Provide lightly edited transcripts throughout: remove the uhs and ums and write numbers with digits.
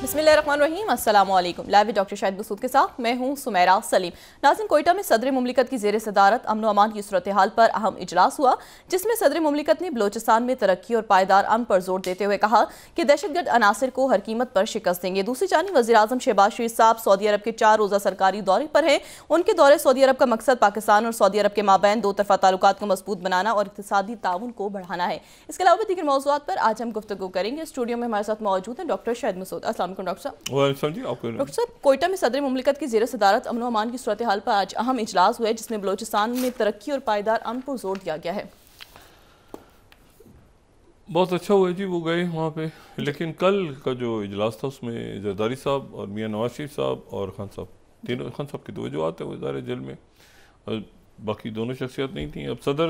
बिस्मिल्लाहिर्रहमानिर्रहीम, अस्सलाम वालेकुम। लाइव डॉक्टर शाहिद मसूद के साथ मैं हूँ सुमेरा सलीम। नाज़रीन, कोयटा में सदर मुमलिकत की ज़ेर सदारत अमन व अमान की सूरत हाल पर अहम इजलास हुआ, जिसमें सदर मुमलिकत ने बलोचिस्तान में तरक्की और पायदार अमन पर जोर देते हुए कहा कि दहशतगर्द अनासर को हर कीमत पर शिकस्त देंगे। दूसरी जानिब वज़ीर आज़म शहबाज शरीफ साहब सऊदी अरब के 4 रोज़ा सरकारी दौरे पर हैं। उनके दौरे सऊदी अरब का मकसद पाकिस्तान और सऊदी अरब के माबैन दो तरफ़ा ताल्लुकात को मजबूत बनाना और इक़्तिसादी ताउन को बढ़ाना है। इसके अलावा दीगर मौज़ूआत पर आज हम गुफ्तगू करेंगे। स्टूडियो में हमारे साथ मौजूद हैं डॉक्टर शाहिद मसूद। अस्सलाम वालेकुम डॉक्टर साहब। डॉक्टर साहब, कोयटा में सदर मुमलिकत की ज़ेर सदारत अमन व अमान की सूरत हाल पर आज अहम इजलास हुआ है, जिसमें बलोचिस्तान में तरक्की और पायदार अमन पर जोर दिया गया है। बहुत अच्छा हुआ जी, वो गए वहाँ पे। लेकिन कल का जो इजलास था उसमें जरदारी साहब और मियाँ नवाज शरीफ साहब और खान साहब, तीनों खान साहब की तो वजूहत है, वो इदारे जेल में, और बाकी दोनों शख्सियत नहीं थी। अब सदर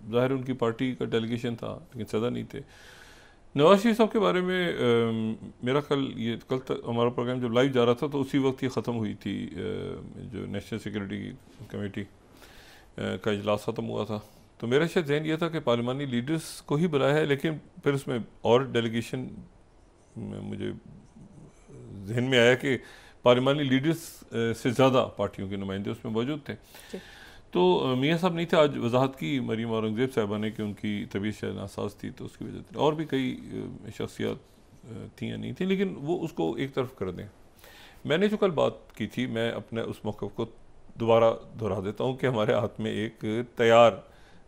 ज़ाहिर उनकी पार्टी का डेलीगेशन था, लेकिन सदर नहीं थे। नवाज शरीफ साहब के बारे में मेरा कल तक हमारा प्रोग्राम जब लाइव जा रहा था तो उसी वक्त ही ख़त्म हुई थी, जो नेशनल सिक्योरिटी कमेटी का इजलास ख़त्म हुआ था। तो मेरा शायद जहन ये था कि पार्लिमानी लीडर्स को ही बुलाया है, लेकिन फिर उसमें और डेलीगेशन मुझे जहन में आया कि पार्लिमानी लीडर्स से ज़्यादा पार्टियों के नुमाइंदे उसमें मौजूद थे। तो मियाँ साहब नहीं थे। आज वजाहत की मरीम औरंगज़ेब साहिबा ने कि उनकी तबीयत शायद नासाज थी, तो उसकी वजह से, और भी कई शख्सियात थी या नहीं थी, लेकिन वो उसको एक तरफ कर दें। मैंने जो कल बात की थी, मैं अपने उस मौक़िफ़ को दोबारा दोहरा देता हूँ कि हमारे हाथ में एक तैयार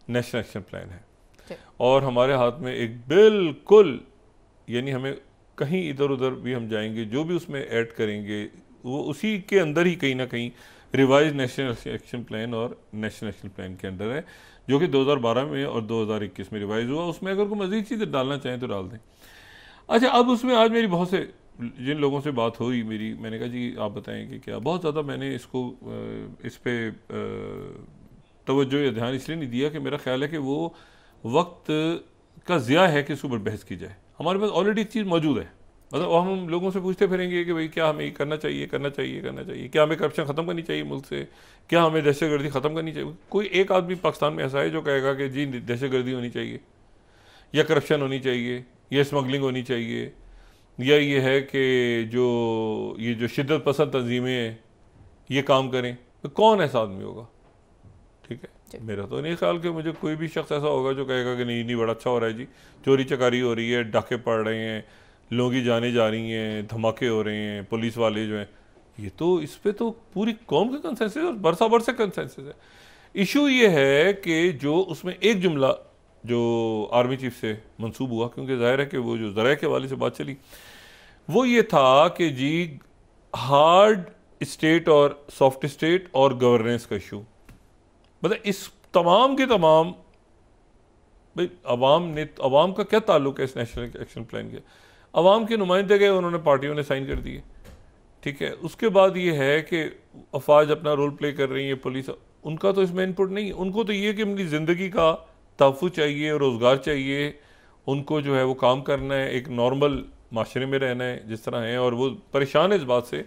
नेशनल एक्शन प्लान है और हमारे हाथ में एक बिल्कुल, यानी हमें कहीं इधर उधर भी हम जाएंगे, जो भी उसमें ऐड करेंगे वो उसी के अंदर ही कहीं ना कहीं रिवाइज नेशनल एक्शन प्लान और नेशनल एक्शन प्लान के अंदर है, जो कि 2012 में और 2021 में रिवाइज हुआ। उसमें अगर कोई मज़ीद चीज़ें डालना चाहें तो डाल दें। अच्छा, अब उसमें आज मेरी बहुत से जिन लोगों से बात हुई मेरी, मैंने कहा जी आप बताएं कि क्या, बहुत ज़्यादा मैंने इसको इस पर तवज्जो या ध्यान इसलिए नहीं दिया कि मेरा ख्याल है कि वो वक्त का ज़िया है कि इसके ऊपर बहस की जाए। हमारे पास ऑलरेडी एक चीज़ मौजूद है, मतलब हम लोगों से पूछते फिरेंगे कि भाई क्या हमें करना चाहिए, करना चाहिए, करना चाहिए, क्या हमें करप्शन ख़त्म करनी चाहिए मुल्क से, क्या हमें दहशतगर्दी ख़त्म करनी चाहिए। कोई एक आदमी पाकिस्तान में ऐसा है जो कहेगा कि जी दहशतगर्दी होनी चाहिए, या करप्शन होनी चाहिए, या स्मगलिंग होनी चाहिए, या ये है कि जो शिद्दत पसंद तंजीमें हैं ये काम करें, तो कौन ऐसा आदमी होगा? ठीक है, मेरा तो नहीं ख्याल कि मुझे कोई भी शख्स ऐसा होगा जो कहेगा कि नहीं बड़ा अच्छा हो रहा है जी, चोरी चकारी हो रही है, डाके पड़ रहे हैं, लोगों की जानें जा रही हैं, धमाके हो रहे हैं, पुलिस वाले जो हैं, ये तो इस पे तो पूरी कौम का कंसेंसस है और बरसा बरसे कंसेंसस है। इशू ये है कि जो उसमें एक जुमला जो आर्मी चीफ से मंसूब हुआ, क्योंकि जाहिर है कि वो जो ज़राए के वाले से बात चली, वो ये था कि जी हार्ड स्टेट और सॉफ्ट स्टेट और गवर्नेंस का इशू, मतलब इस तमाम के तमाम, भाई अवाम का क्या ताल्लुक है इस नेशनल एक्शन प्लान के? अवाम के नुमाइंदे गए, उन्होंने पार्टियों ने साइन कर दिए, ठीक है। उसके बाद ये है कि अफवाज अपना रोल प्ले कर रही है, पुलिस, उनका तो इसमें इनपुट नहीं है। उनको तो ये कि अपनी ज़िंदगी का तहफ़्फ़ुज़ चाहिए, रोज़गार चाहिए, उनको जो है वो काम करना है, एक नॉर्मल माशरे में रहना है जिस तरह है, और वो परेशान है इस बात से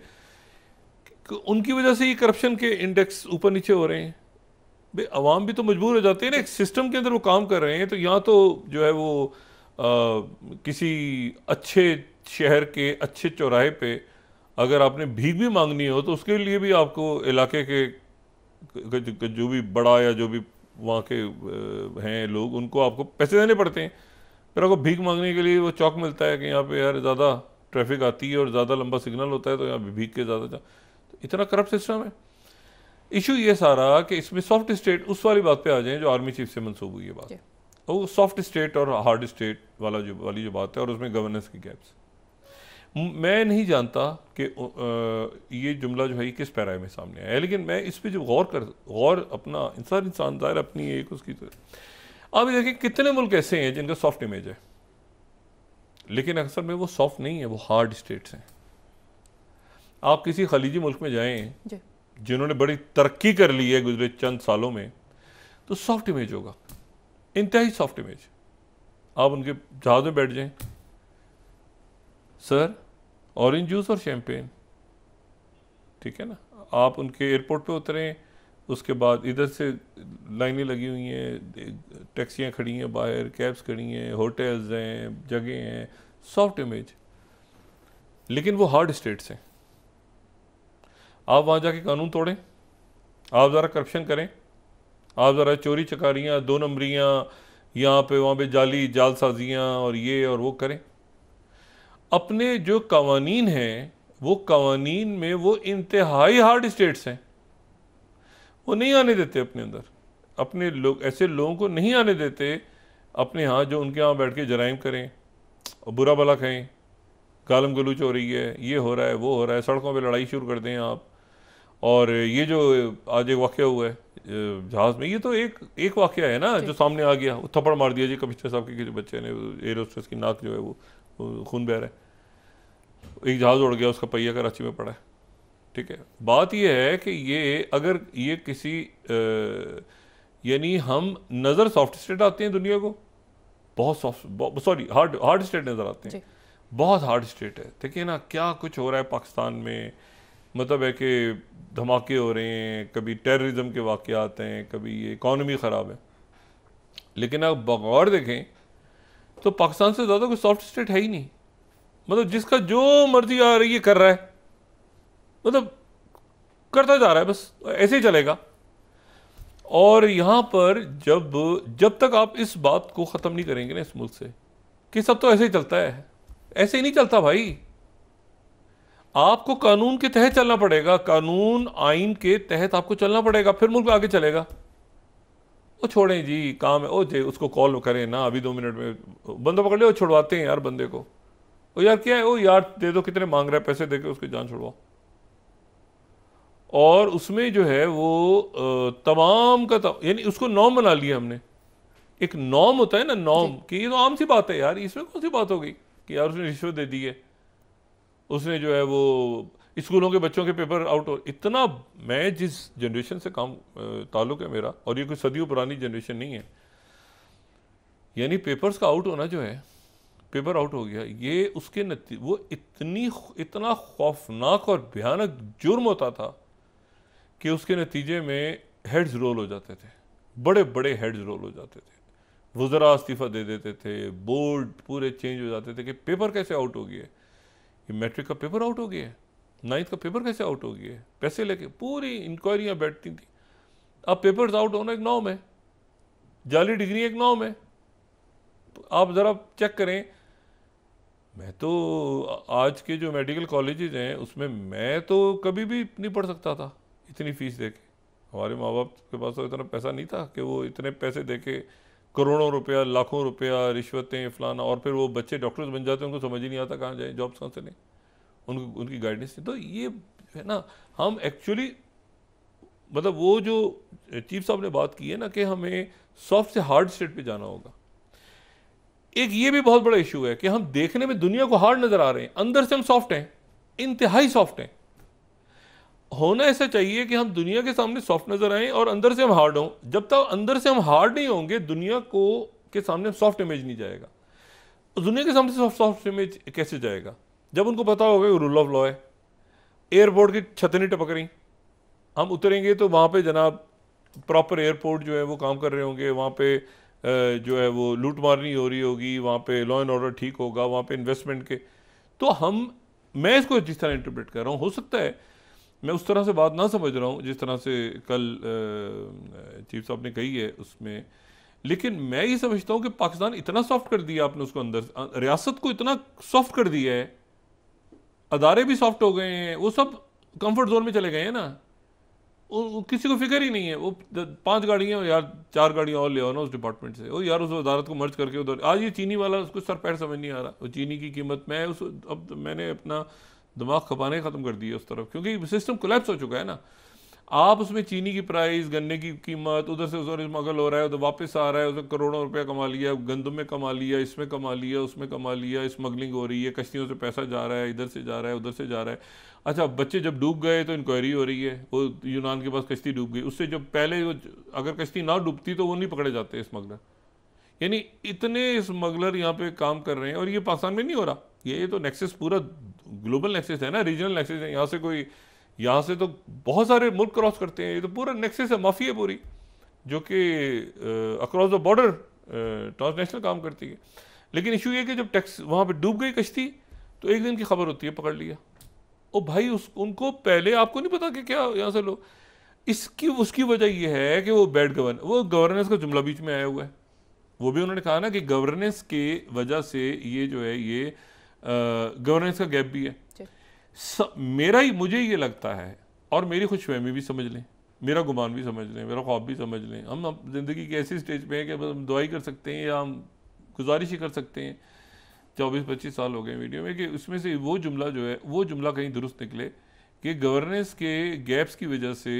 कि उनकी वजह से ये करप्शन के इंडेक्स ऊपर नीचे हो रहे हैं। भाई अवाम भी तो मजबूर हो जाते हैं ना, एक सिस्टम के अंदर वो काम कर रहे हैं, तो यहाँ तो जो है वो किसी अच्छे शहर के अच्छे चौराहे पे अगर आपने भीख भी मांगनी हो तो उसके लिए भी आपको इलाके के जो भी बड़ा या जो भी वहाँ के हैं लोग, उनको आपको पैसे देने पड़ते हैं। फिर आपको भीख मांगने के लिए वो चौक मिलता है कि यहाँ पे यार ज़्यादा ट्रैफिक आती है और ज़्यादा लंबा सिग्नल होता है, तो यहाँ भीख के ज़्यादा, तो इतना करप्ट सिस्टम है। इशू ये सारा कि इसमें सॉफ्ट स्टेट, उस वाली बात पे आ जाएं जो आर्मी चीफ से मंसूब हुई है बात, और सॉफ्ट स्टेट और हार्ड स्टेट वाली जो बात है, और उसमें गवर्नेंस की गैप्स। मैं नहीं जानता कि ये जुमला जो है ये किस पैरा में सामने आया है, लेकिन मैं इस पे जो गौर अपना इंसान दायर अपनी एक उसकी आप ये देखिए कितने मुल्क ऐसे हैं जिनका सॉफ्ट इमेज है, लेकिन अक्सर में वो सॉफ्ट नहीं है, वो हार्ड स्टेट्स हैं। आप किसी खलीजी मुल्क में जाएं जिन्होंने बड़ी तरक्की कर ली है गुजरे चंद सालों में, तो सॉफ्ट इमेज होगा, इंतहाई सॉफ्ट इमेज। आप उनके जहाज में बैठ जाएं, सर ऑरेंज जूस और शैम्पेन, ठीक है ना। आप उनके एयरपोर्ट पे उतरें, उसके बाद इधर से लाइनें लगी हुई हैं, टैक्सियाँ खड़ी हैं बाहर, कैब्स खड़ी हैं, होटल्स हैं, जगह हैं, सॉफ्ट इमेज। लेकिन वो हार्ड स्टेट्स हैं। आप वहाँ जाके कानून तोड़ें, आप ज़रा करप्शन करें, आप ज़रा चोरी चकारियाँ, 2 नंबरियाँ, यहाँ पे वहाँ पे जालसाजियाँ और ये और वो करें। अपने जो कवानीन हैं वो कवानीन में वो इंतहाई हार्ड स्टेट्स हैं, वो नहीं आने देते अपने अंदर, अपने लोग ऐसे लोगों को नहीं आने देते अपने यहाँ जो उनके यहाँ बैठ के जराइम करें और बुरा भला खाएं, गालम गलूच हो रही है, ये हो रहा है, वो हो रहा है, सड़कों पे लड़ाई शुरू कर दें आप। और ये जो आज एक वाक़या हुआ है जहाज़ में, ये तो एक वाक़या है ना जो सामने आ गया, वो थप्पड़ मार दिया जी कमिश्नर साहब के बच्चे ने, एयर होस्टेस की नाक जो है वो खून बह रहा है, एक जहाज़ उड़ गया, उसका पहिया कराची में पड़ा है। ठीक है, बात यह है कि ये अगर ये किसी यानी हम नज़र सॉफ्ट स्टेट आते हैं दुनिया को, बहुत सॉफ्ट, सॉरी हार्ड स्टेट नज़र आते हैं, बहुत हार्ड स्टेट है। देखिए ना क्या कुछ हो रहा है पाकिस्तान में, मतलब है कि धमाके हो रहे हैं, कभी टेररिज्म के वाक़यात हैं, कभी ये इकॉनमी ख़राब है। लेकिन आप बगौर देखें तो पाकिस्तान से ज़्यादा कोई सॉफ्ट स्टेट है ही नहीं। मतलब जिसका जो मर्जी आ रही है कर रहा है, मतलब करता जा रहा है, बस ऐसे ही चलेगा। और यहाँ पर जब तक आप इस बात को ख़त्म नहीं करेंगे ना इस मुल्क से कि सब तो ऐसे ही चलता है, ऐसे ही नहीं चलता भाई। आपको कानून के तहत चलना पड़ेगा, कानून आइन के तहत आपको चलना पड़ेगा, फिर मुल्क आगे चलेगा। वो छोड़ें जी, काम है, ओ जी उसको कॉल करें ना, अभी 2 मिनट में बंदा पकड़ ले, छुड़वाते हैं यार बंदे को। ओ यार क्या है, ओ यार दे दो, कितने मांग रहा है, पैसे देके उसकी जान छुड़वाओ। और उसमें जो है वो तमाम का यानी उसको नॉर्म बना लिया हमने। एक नॉर्म होता है ना, नॉर्म, कि ये तो आम सी बात है यार, इसमें कौन सी बात हो गई कि यार उसने रिश्वत दे दी है, उसने जो है वो स्कूलों के बच्चों के पेपर आउट हो। इतना, मैं जिस जनरेशन से काम ताल्लुक़ है मेरा, और ये कोई सदियों पुरानी जनरेशन नहीं है, यानी पेपर्स का आउट होना जो है, पेपर आउट हो गया, ये उसके वो इतना खौफनाक और भयानक जुर्म होता था कि उसके नतीजे में हेड्स रोल हो जाते थे, बड़े बड़े हेड्स रोल हो जाते थे, वज़रा इस्तीफ़ा दे देते थे, बोर्ड पूरे चेंज हो जाते थे कि पेपर कैसे आउट हो गया, ये मैट्रिक का पेपर आउट हो गया है, 9th का पेपर कैसे आउट हो गया है, पैसे लेके पूरी इंक्वायरियाँ बैठती थी। अब पेपर्स आउट होना एक नॉर्म है, जाली डिग्री एक नॉर्म है। आप ज़रा चेक करें, मैं तो आज के जो मेडिकल कॉलेजेस हैं उसमें मैं तो कभी भी नहीं पढ़ सकता था इतनी फ़ीस दे के। हमारे माँ बाप के पास तो इतना पैसा नहीं था कि वो इतने पैसे दे के करोड़ों रुपया, लाखों रुपया, रिश्वतें, फलाना, और फिर वो बच्चे डॉक्टर्स बन जाते हैं, उनको समझ ही नहीं आता कहाँ जाए, जॉब्स कहाँ से लें, उनकी गाइडेंस नहीं। तो ये है ना, हम एक्चुअली मतलब वो जो चीफ साहब ने बात की है ना कि हमें सॉफ्ट से हार्ड स्टेट पे जाना होगा। एक ये भी बहुत बड़ा इशू है कि हम देखने में दुनिया को हार्ड नजर आ रहे हैं, अंदर से हम सॉफ्ट हैं, इंतहाई सॉफ्ट हैं। होना ऐसा चाहिए कि हम दुनिया के सामने सॉफ्ट नजर आए और अंदर से हम हार्ड हों। जब तक अंदर से हम हार्ड नहीं होंगे, दुनिया को के सामने सॉफ्ट इमेज नहीं जाएगा। दुनिया के सामने सॉफ्ट इमेज कैसे जाएगा? जब उनको पता होगा रूल ऑफ लॉ है। एयरपोर्ट की छतें नहीं टपक रही, हम उतरेंगे तो वहाँ पे जनाब प्रॉपर एयरपोर्ट जो है वो काम कर रहे होंगे, वहाँ पे जो है वो लूट मारनी हो रही होगी, वहाँ पे लॉ एंड ऑर्डर ठीक होगा, वहाँ पे इन्वेस्टमेंट के। तो मैं इसको जिस तरह इंटरप्रेट कर रहा हूँ, हो सकता है मैं उस तरह से बात ना समझ रहा हूँ जिस तरह से कल चीफ साहब ने कही है उसमें, लेकिन मैं ये समझता हूँ कि पाकिस्तान इतना सॉफ्ट कर दिया आपने उसको, अंदर रियासत को इतना सॉफ्ट कर दिया है, अदारे भी सॉफ्ट हो गए हैं, वो सब कंफर्ट जोन में चले गए हैं ना, किसी को फिक्र ही नहीं है। वो 5 गाड़ियाँ यार 4 गाड़ियाँ और ले आओ ना उस डिपार्टमेंट से, वो यार उस वजारत को मर्ज करके उधर। आज ये चीनी वाला, उसको सर पैर समझ नहीं आ रहा, वो चीनी की कीमत अब मैंने अपना दिमाग खपाने ख़त्म कर दिया उस तरफ, क्योंकि सिस्टम कोलैप्स हो चुका है ना। आप उसमें चीनी की प्राइस, गन्ने की कीमत, उधर से उधर स्मगल हो रहा है, उधर वापस आ रहा है, उधर करोड़ों रुपया कमा लिया, गंदम में कमा लिया, इसमें कमा लिया, उसमें कमा लिया, स्मगलिंग हो रही है, कश्तियों से पैसा जा रहा है, इधर से जा रहा है, उधर से जा रहा है। अच्छा, बच्चे जब डूब गए तो इंक्वायरी हो रही है, वो यूनान के पास कश्ती डूब गई, उससे जब पहले अगर कश्ती ना डूबती तो वो नहीं पकड़े जाते स्मगलर। यानी इतने स्मगलर यहाँ पे काम कर रहे हैं, और ये पाकिस्तान में नहीं हो रहा, ये तो नेक्सस पूरा ग्लोबल नेक्सस है ना, रीजनल नेक्सस है। यहाँ से तो बहुत सारे मुल्क क्रॉस करते हैं, ये तो पूरा नेक्सस है, माफिया पूरी, जो कि अक्रॉस द बॉर्डर ट्रांसनेशनल काम करती है। लेकिन इशू ये कि जब टैक्स वहाँ पे डूब गई कश्ती, तो एक दिन की खबर होती है, पकड़ लिया। ओ भाई, उनको पहले आपको नहीं पता कि क्या यहाँ से लो। इसकी उसकी वजह यह है कि वो गवर्नेंस का जुमला बीच में आया हुआ है। वो भी उन्होंने कहा ना कि गवर्नेंस की वजह से ये जो है ये गवर्नेंस का गैप भी है। मुझे ये लगता है, और मेरी खुशफहमी भी समझ लें, मेरा गुमान भी समझ लें, मेरा ख्वाब भी समझ लें, हम ज़िंदगी की ऐसी स्टेज पे हैं कि हम दुआई कर सकते हैं या हम गुजारिश ही कर सकते हैं। 24-25 साल हो गए वीडियो में कि उसमें से वो जुमला जो है वो जुमला कहीं दुरुस्त निकले कि गवर्नेंस के गैप्स की वजह से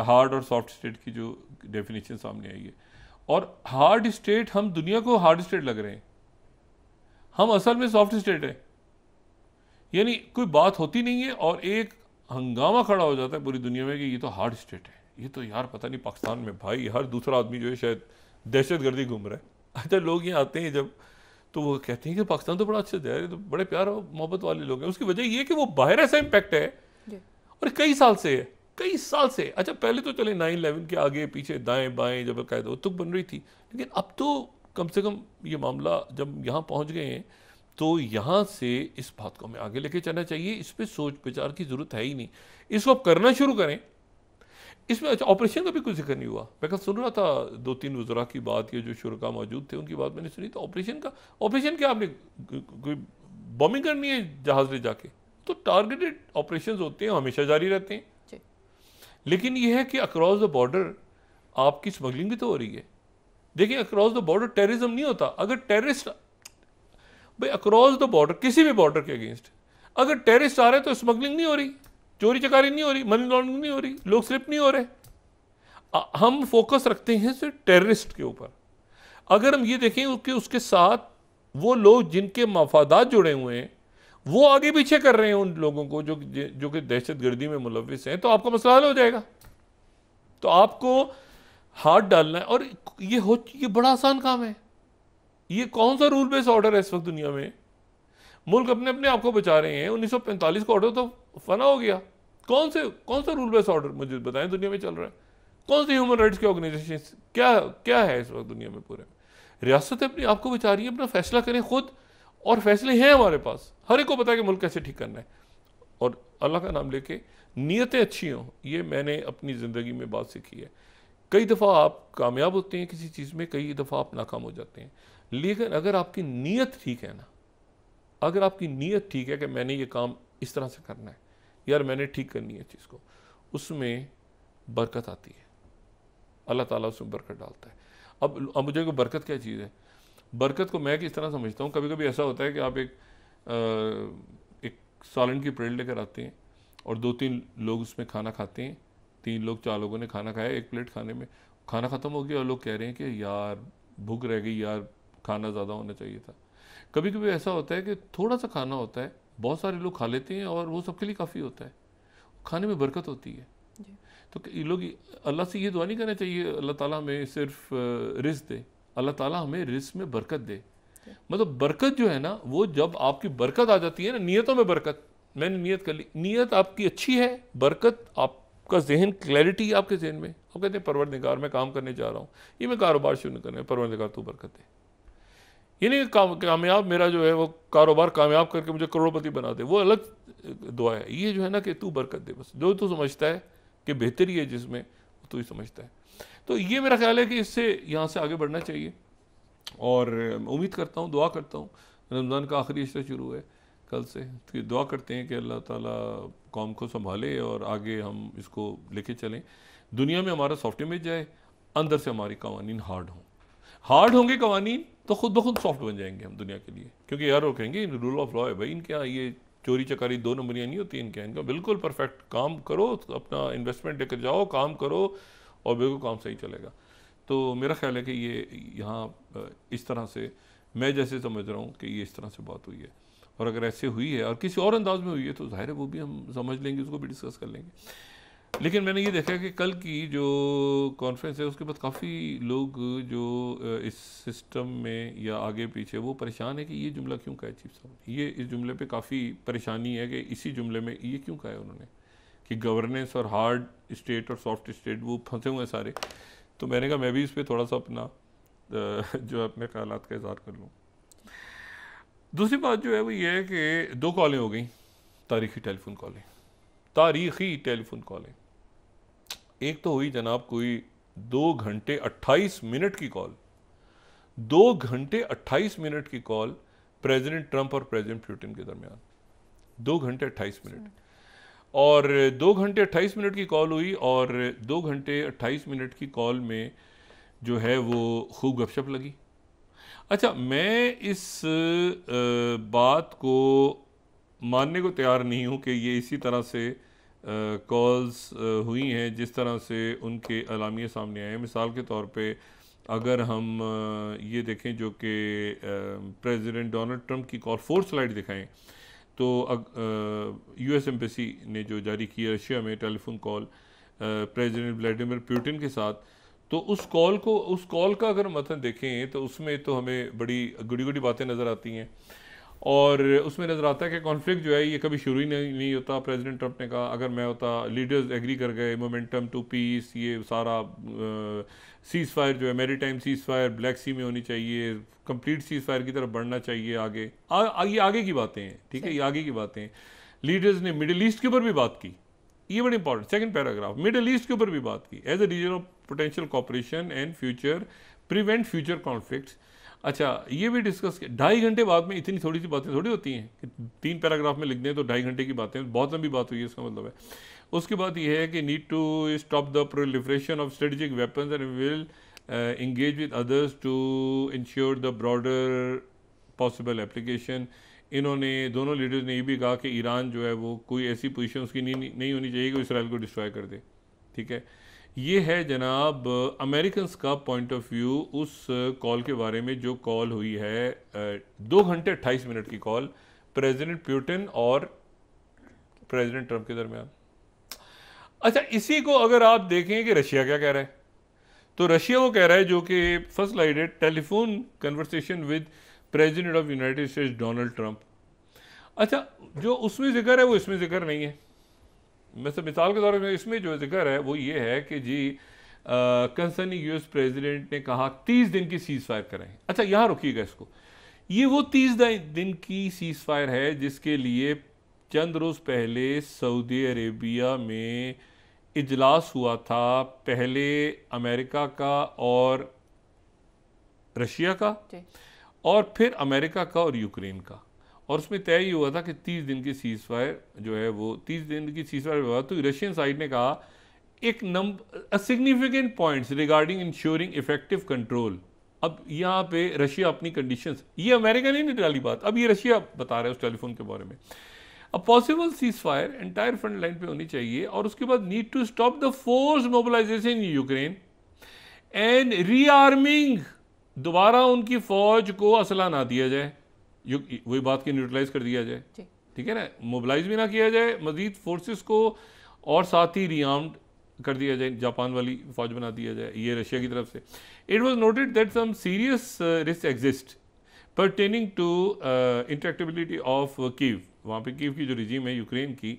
हार्ड और सॉफ्ट स्टेट की जो डेफिनेशन सामने आई है। और हार्ड स्टेट, हम दुनिया को हार्ड स्टेट लग रहे हैं, हम असल में सॉफ्ट स्टेट है। यानी कोई बात होती नहीं है और एक हंगामा खड़ा हो जाता है पूरी दुनिया में कि ये तो हार्ड स्टेट है, ये तो यार पता नहीं पाकिस्तान में भाई हर दूसरा आदमी जो है शायद दहशतगर्दी घूम रहा है। अच्छा, लोग यहाँ आते हैं जब, तो वो कहते हैं कि पाकिस्तान तो बड़ा अच्छा है, तो बड़े प्यार और मोहब्बत वाले लोग हैं। उसकी वजह ये है कि वो बाहर ऐसा इम्पैक्ट है और कई साल से है, कई साल से। अच्छा, पहले तो चले 9/11 के आगे पीछे दाएं बाएं जब कायदा तुक बन रही थी, लेकिन अब तो कम से कम ये मामला जब यहाँ पहुँच गए हैं तो यहाँ से इस बात को हमें आगे लेके चलना चाहिए। इस पर सोच विचार की जरूरत है ही नहीं, इसको आप करना शुरू करें। इसमें अच्छा, ऑपरेशन का भी कुछ जिक्र नहीं हुआ। मैं कल सुन रहा था 2-3 वज़रा की बात, ये जो शुरका मौजूद थे उनकी बात मैंने सुनी, तो ऑपरेशन क्या, आपने कोई बॉम्बिंग करनी है जहाज ले जाके? तो टारगेटेड ऑपरेशन होते हैं, हमेशा जारी रहते हैं। लेकिन यह है कि अक्रॉस द बॉर्डर आपकी स्मगलिंग भी तो हो रही है। देखिए, अक्रॉस द बॉर्डर टेररिज्म नहीं होता। अगर टेररिस्ट भाई अक्रॉस द बॉर्डर, किसी भी बॉर्डर के अगेंस्ट अगर टेररिस्ट आ रहे हैं तो स्मगलिंग नहीं हो रही, चोरी चकारी नहीं हो रही, मनी लॉन्ड्रिंग नहीं हो रही, लोग स्लिप नहीं हो रहे। हम फोकस रखते हैं सिर्फ टेररिस्ट के ऊपर। अगर हम ये देखें कि उसके साथ वो लोग जिनके मफादात जुड़े हुए हैं वो आगे पीछे कर रहे हैं उन लोगों को जो कि दहशतगर्दी में मुलविस हैं, तो आपका मसला हल हो जाएगा। तो आपको हाथ डालना है, और ये बड़ा आसान काम है। ये कौन सा रूल बेस्ड ऑर्डर है इस वक्त दुनिया में? मुल्क अपने अपने आप को बचा रहे हैं। 1945 का ऑर्डर तो फना हो गया। कौन सा रूल बेस्ड ऑर्डर मुझे बताएं दुनिया में चल रहा है? कौन सी ह्यूमन राइट्स की ऑर्गेनाइजेशन क्या है इस वक्त दुनिया में? पूरे रियासतें अपने आप को बचा रही है, अपना फैसला करें खुद, और फैसले हैं हमारे पास। हर एक को पता है कि मुल्क कैसे ठीक करना है, और अल्लाह का नाम लेके नीयतें अच्छी हों। ये मैंने अपनी ज़िंदगी में बात सीखी है। कई दफ़ा आप कामयाब होते हैं किसी चीज़ में, कई दफ़ा आप नाकाम हो जाते हैं, लेकिन अगर आपकी नीयत ठीक है ना, अगर आपकी नीयत ठीक है कि मैंने ये काम इस तरह से करना है, यार मैंने ठीक करनी है चीज़ को, उसमें बरकत आती है। अल्लाह ताला उसमें बरकत डालता है। अब मुझे को बरकत क्या चीज़ है? बरकत को मैं किस तरह समझता हूँ, कभी कभी ऐसा होता है कि आप एक सालन की प्लेट लेकर आते हैं और 2-3 लोग उसमें खाना खाते हैं। 3 लोग 4 लोगों ने खाना खाया, एक प्लेट खाने में खाना ख़त्म हो गया और लोग कह रहे हैं कि यार भूख रह गई, यार खाना ज़्यादा होना चाहिए था। कभी कभी ऐसा होता है कि थोड़ा सा खाना होता है, बहुत सारे लोग खा लेते हैं और वो सबके लिए काफ़ी होता है, खाने में बरकत होती है। तो ये लोग अल्लाह से ये दुआ नहीं करना चाहिए अल्लाह ताला हमें सिर्फ रिज़्क़ दे, अल्लाह ताला हमें रिज़्क़ में बरकत दे। मतलब बरकत जो है ना, वो जब आपकी बरकत आ जाती है ना, नियतों में बरकत, मैंने नियत कर ली, नियत आपकी अच्छी है, बरकत, आपका जहन क्लैरिटी आपके जहन में, आप कहते हैं परवरदिगार मैं काम करने जा रहा हूँ, ये मैं कारोबार शुरू करने, परवरदिगार तू बरकत दे। ये नहीं कामयाब मेरा जो है वो कारोबार कामयाब करके मुझे करोड़पति बना दे, वो अलग दुआ है। ये जो है ना कि तू बरकत दे, बस जो तू समझता है कि बेहतरी है जिसमें, तू ही समझता है। तो ये मेरा ख्याल है कि इससे यहाँ से आगे बढ़ना चाहिए, और उम्मीद करता हूँ, दुआ करता हूँ, रमज़ान का आखिरी इश्रा शुरू है कल से, तो दुआ करते हैं कि अल्लाह ताला कौम को संभाले और आगे हम इसको लेके चलें। दुनिया में हमारा सॉफ्ट इमेज जाए, अंदर से हमारी कवानीन हार्ड होंगे कवानीन, तो खुद ब खुद सॉफ्ट बन जाएंगे हम दुनिया के लिए। क्योंकि यार वो कहेंगे रूल ऑफ लॉ है भाई, इनके यहाँ ये चोरी चकारी 2 नंबरियाँ नहीं होती इनके, इनका बिल्कुल परफेक्ट काम करो, अपना इन्वेस्टमेंट लेकर जाओ, काम करो और बिल्कुल काम सही चलेगा। तो मेरा ख्याल है कि ये यहाँ इस तरह से मैं जैसे समझ रहा हूँ कि ये इस तरह से बात हुई है, और अगर ऐसे हुई है और किसी और अंदाज में हुई है तो जाहिर है वो भी हम समझ लेंगे, उसको भी डिस्कस कर लेंगे। लेकिन मैंने ये देखा कि कल की जो कॉन्फ्रेंस है उसके बाद काफ़ी लोग जो इस सिस्टम में या आगे पीछे वो परेशान है कि ये जुमला क्यों कहा है चीफ साहब, ये इस जुमले पे काफ़ी परेशानी है कि इसी जुमले में ये क्यों कहा है उन्होंने कि गवर्नेंस और हार्ड स्टेट और सॉफ्ट स्टेट वो फंसे हुए हैं सारे। तो मैंने कहा मैं भी इस पर थोड़ा सा अपना जो अपने ख्यालात का इज़हार कर लूँ। दूसरी बात जो है वो ये है कि 2 कॉलें हो गई, तारीखी टेलीफोन कॉलें, तारीखी टेलीफोन कॉलें। एक तो हुई जनाब कोई 2 घंटे 28 मिनट की कॉल, 2 घंटे 28 मिनट की कॉल प्रेसिडेंट ट्रंप और प्रेसिडेंट पुतिन के दरमियान, 2 घंटे 28 मिनट। और 2 घंटे 28 मिनट की कॉल हुई, और 2 घंटे 28 मिनट की कॉल में जो है वो खूब गपशप लगी। अच्छा, मैं इस बात को मानने को तैयार नहीं हूँ कि ये इसी तरह से कॉल्स हुई हैं जिस तरह से उनके अलामिये सामने आए हैं। मिसाल के तौर पे अगर हम ये देखें जो कि प्रेसिडेंट डोनाल्ड ट्रंप की कॉल 4 स्लाइड दिखाएं, तो यूएस एम्बेसी ने जो जारी की रशिया में telephone call president Vladimir Putin के साथ, तो उस कॉल का अगर मतलब देखें तो उसमें तो हमें बड़ी गुड़ी गुड़ी बातें नज़र आती हैं, और उसमें नज़र आता है कि कॉन्फ्लिक्ट जो है ये कभी शुरू ही नहीं होता। प्रेसिडेंट ट्रंप ने कहा अगर मैं होता, लीडर्स एग्री कर गए, मोमेंटम टू पीस, ये सारा सीज़ फायर जो है, मैरीटाइम सीज़ फायर ब्लैक सी में होनी चाहिए, कंप्लीट सीज़ फायर की तरफ बढ़ना चाहिए। ये आगे की बातें हैं, ठीक है, ये आगे की बातें हैं। लीडर्स ने मिडिल ईस्ट के ऊपर भी बात की, ये बड़ी important, second paragraph, middle east के ऊपर भी बात की, as a region of potential cooperation and future, prevent future conflicts. अच्छा, ये भी डिस्कस किया। 2.5 घंटे बाद में इतनी थोड़ी सी बातें थोड़ी होती हैं कि 3 पैराग्राफ में लिख दें तो 2.5 घंटे की बातें, बहुत लंबी बात हुई है, इसका मतलब है। उसके बाद ये है कि need to stop the proliferation of strategic weapons and will engage with others to ensure the broader possible application। इन्होंने, दोनों लीडर्स ने ये भी कहा कि ईरान जो है वो कोई ऐसी पोजीशन उसकी नहीं होनी चाहिए कि इसराइल को डिस्ट्रॉय कर दे, ठीक है। ये है जनाब अमेरिकन का पॉइंट ऑफ व्यू उस कॉल के बारे में जो कॉल हुई है 2 घंटे 28 मिनट की कॉल प्रेसिडेंट पुतिन और प्रेसिडेंट ट्रंप के दरमियान। अच्छा, इसी को अगर आप देखें कि रशिया क्या कह रहा है, तो रशिया वो कह रहा है जो कि फर्स्ट स्लाइड है, telephone conversation with president of United states Donald Trump. अच्छा, जो उसमें जिक्र है वो इसमें जिक्र नहीं है। मतलब मिसाल के तौर पर इसमें जो जिक्र है वो ये है कि जी कंसर्निंग यूएस प्रेसिडेंट ने कहा 30 दिन की सीज फायर कराएं। अच्छा, यहाँ रुकिएगा इसको, ये वो 30 दिन की सीज फायर है जिसके लिए चंद रोज़ पहले सऊदी अरेबिया में इजलास हुआ था, पहले अमेरिका का और रशिया का, और फिर अमेरिका का और यूक्रेन का, और उसमें तय ही हुआ था कि 30 दिन की सीज फायर जो है वो 30 दिन की सीज फायर हुआ। तो रशियन साइड ने कहा एक significant points regarding ensuring effective control. अब यहाँ पे रशिया अपनी कंडीशंस, ये अमेरिका ने नहीं डाली बात, अब ये रशिया बता रहा है उस टेलीफोन के बारे में। अब possible ceasefire entire front line पे होनी चाहिए, और उसके बाद need to stop the force mobilisation in Ukraine and rearming, दोबारा उनकी फौज को असला ना दिया जाए, वही बात की न्यूट्रलाइज कर दिया जाए, ठीक है ना, मोबिलाइज भी ना किया जाए मजीद फोर्सेस को, और साथ ही रीआर्म्ड कर दिया जाए, जापान वाली फौज बना दिया जाए, ये रशिया की तरफ से। It was noted that some serious risk exist pertaining to intractability of Kyiv, वहाँ पे कीव की जो रिजीम है यूक्रेन की,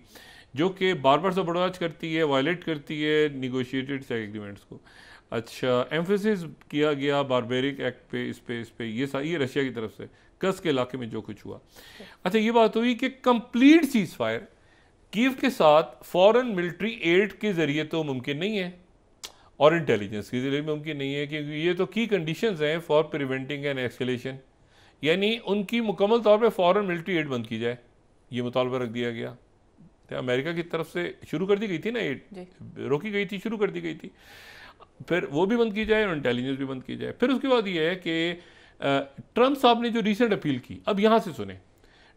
जो कि बार बार सबोटाज करती है, वायलेट करती है निगोशिएटेड एग्रीमेंट्स को। अच्छा, एम्फेसिस किया गया बारबेरिक एक्ट पे, इस पे ये रशिया की तरफ से कस के इलाके में जो कुछ हुआ। अच्छा, ये बात हुई कि कंप्लीट सीज फायर कीव के साथ फॉरेन मिलिट्री एड के ज़रिए तो मुमकिन नहीं है, और इंटेलिजेंस के ज़रिए मुमकिन नहीं है, क्योंकि ये तो की कंडीशंस हैं फॉर प्रिवेंटिंग एन एस्केलेशन, यानी उनकी मुकम्मल तौर पे फॉरेन मिलिट्री एड बंद की जाए, ये मुतालबा रख दिया गया। तो अमेरिका की तरफ से शुरू कर दी गई थी ना एड, रोकी गई थी, शुरू कर दी गई थी, फिर वो भी बंद की जाए और इंटेलिजेंस भी बंद की जाए। फिर उसके बाद ये है कि ट्रंप साहब ने जो रिसेंट अपील की, अब यहाँ से सुने,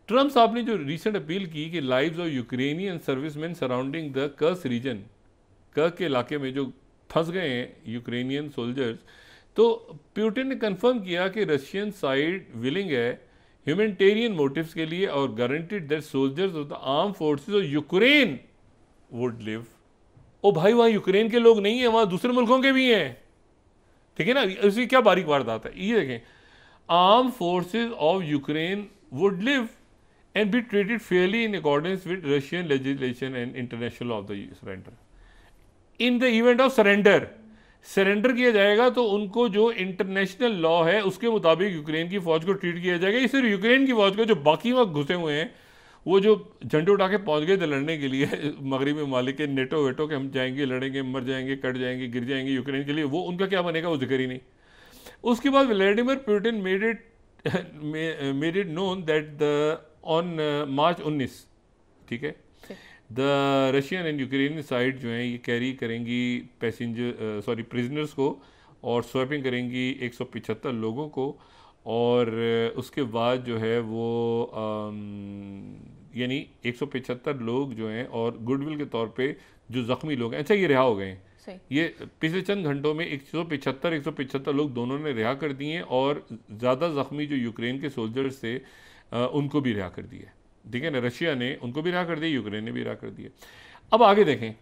ट्रंप साहब ने जो रिसेंट अपील की कि lives of Ukrainian serviceman surrounding the Kursk region, Kursk के इलाके में जो फंस गए हैं यूक्रेनियन सोल्जर्स, तो पुतिन ने कंफर्म किया कि रशियन साइड विलिंग है ह्यूमैनिटेरियन मोटिव्स के लिए, और guaranteed that soldiers of the arm forces of Ukraine would live. ओ भाई, वहाँ यूक्रेन के लोग नहीं है, वहाँ दूसरे मुल्कों के भी हैं, ठीक है ना। इसकी क्या बारीक वारदात है, ये देखें, arm forces of Ukraine would live and be treated Fairlie in accordance with Russian legislation and international law of the surrender. In the event of surrender, surrender किया जाएगा तो उनको जो इंटरनेशनल लॉ है उसके मुताबिक यूक्रेन की फौज को ट्रीट किया जाएगा। ये सिर्फ यूक्रेन की फौज को, जो बाकी वक्त घुसे हुए हैं वो जो झंडे उठा के पहुंच गए थे लड़ने के लिए मगरबी ममालिक के नेटो वेटो के, हम जाएंगे लड़ेंगे मर जाएंगे कट जाएंगे गिर जाएंगे यूक्रेन के लिए, वो उनका क्या बनेगा वो जिक्र ही नहीं। उसके बाद Vladimir Putin made it known that on March 19, ठीक है, the Russian and Ukrainian side जो है ये कैरी करेंगी प्रिजनर्स को और स्वैपिंग करेंगी 175 लोगों को, और उसके बाद जो है वो यानी 175 लोग जो हैं और गुडविल के तौर पे जो ज़ख्मी लोग हैं, अच्छा ये रिहा हो गए हैं, ये पिछले चंद घंटों में 175 लोग दोनों ने रिहा कर दिए हैं, और ज़्यादा ज़ख्मी जो यूक्रेन के सोल्जर्स थे उनको भी रिहा कर दिया, ठीक है ना। रशिया ने उनको भी रिहा कर दिया, यूक्रेन ने भी रिहा कर दिया। अब आगे देखें,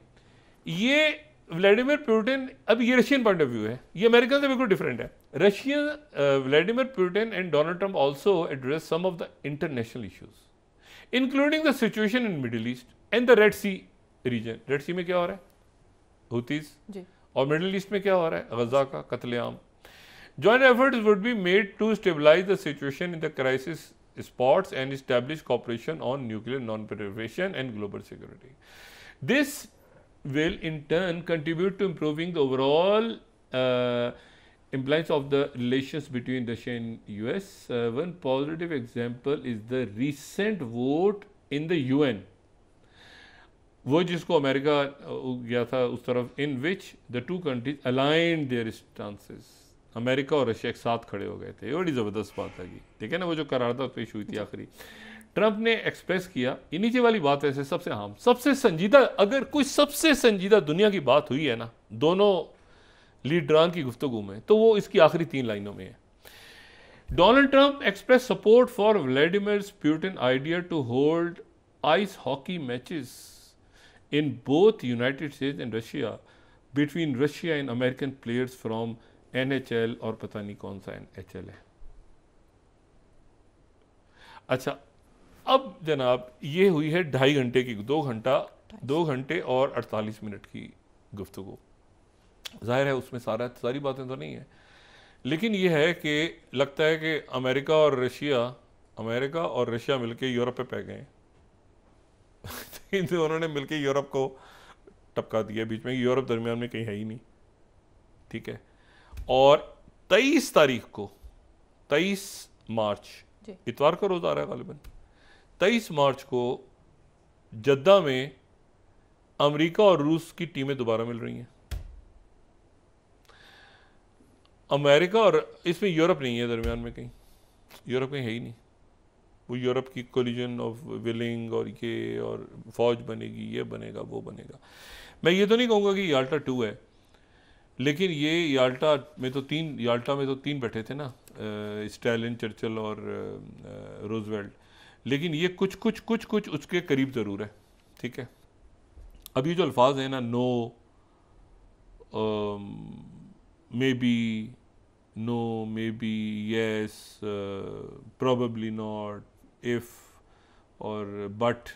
ये व्लादिमीर पुतिन, अब ये रशियन पॉइंट ऑफ व्यू है, ये अमेरिका से बिल्कुल डिफरेंट है। Russian Vladimir Putin and Donald Trump also address some of the international issues including the situation in Middle East and the Red Sea region. Red Sea में क्या हो रहा है, हुतीज, और मिडिल ईस्ट में क्या हो रहा है, गजा का कत्लेआम। Joint efforts would be made to stabilise the situation in the crisis spots and establish cooperation on nuclear non-proliferation and global security. This will in turn contribute to improving the overall imbalance of the relations between Russia and US. One positive example is the recent vote in the UN, वो जिसको America गया था उस तरफ, in which the two countries aligned their stances. America और Russia एक साथ खड़े हो गए थे, ये बड़ी ज़बरदस्त बात लगी, ठीक है ना। वो जो करारदाद पेश हुई थी आखिरी, ट्रंप ने एक्सप्रेस किया, ये नीचे वाली बात है सबसे अहम, सबसे संजीदा, अगर कोई सबसे संजीदा दुनिया की बात हुई है ना दोनों लीडरान की गुफ्तगू में, तो वो इसकी आखिरी 3 लाइनों में है। Donald Trump express support for Vladimir Putin idea to hold ice hockey matches in both United States and Russia between Russia and American players from NHL और पता नहीं कौन सा NHL है। अच्छा, अब जनाब ये हुई है 2.5 घंटे की, 2 घंटे और 48 मिनट की गुफ्तगू। जाहिर है उसमें सारी बातें तो नहीं है, लेकिन ये है कि लगता है कि अमेरिका और रशिया मिलके यूरोप पे पै गए इन दोनों ने मिलके यूरोप को टपका दिया बीच में, यूरोप दरमियान में कहीं है ही नहीं, ठीक है। और 23 तारीख को, 23 मार्च, इतवार का रोज़ आ रहा है गालिबन, 23 मार्च को जद्दा में अमेरिका और रूस की टीमें दोबारा मिल रही हैं। अमेरिका और इसमें यूरोप नहीं है दरमियान में कहीं, यूरोप कहीं है ही नहीं। वो यूरोप की कोलिजन ऑफ विलिंग और ये और फौज बनेगी, ये बनेगा वो बनेगा। मैं ये तो नहीं कहूँगा कि याल्टा 2 है, लेकिन ये याल्टा में तो तीन बैठे थे ना, स्टालिन, चर्चिल और रूजवेल्ट, लेकिन ये कुछ उसके करीब ज़रूर है, ठीक है। अब ये जो अल्फाज हैं ना, no, may be, yes, probably not, if और बट,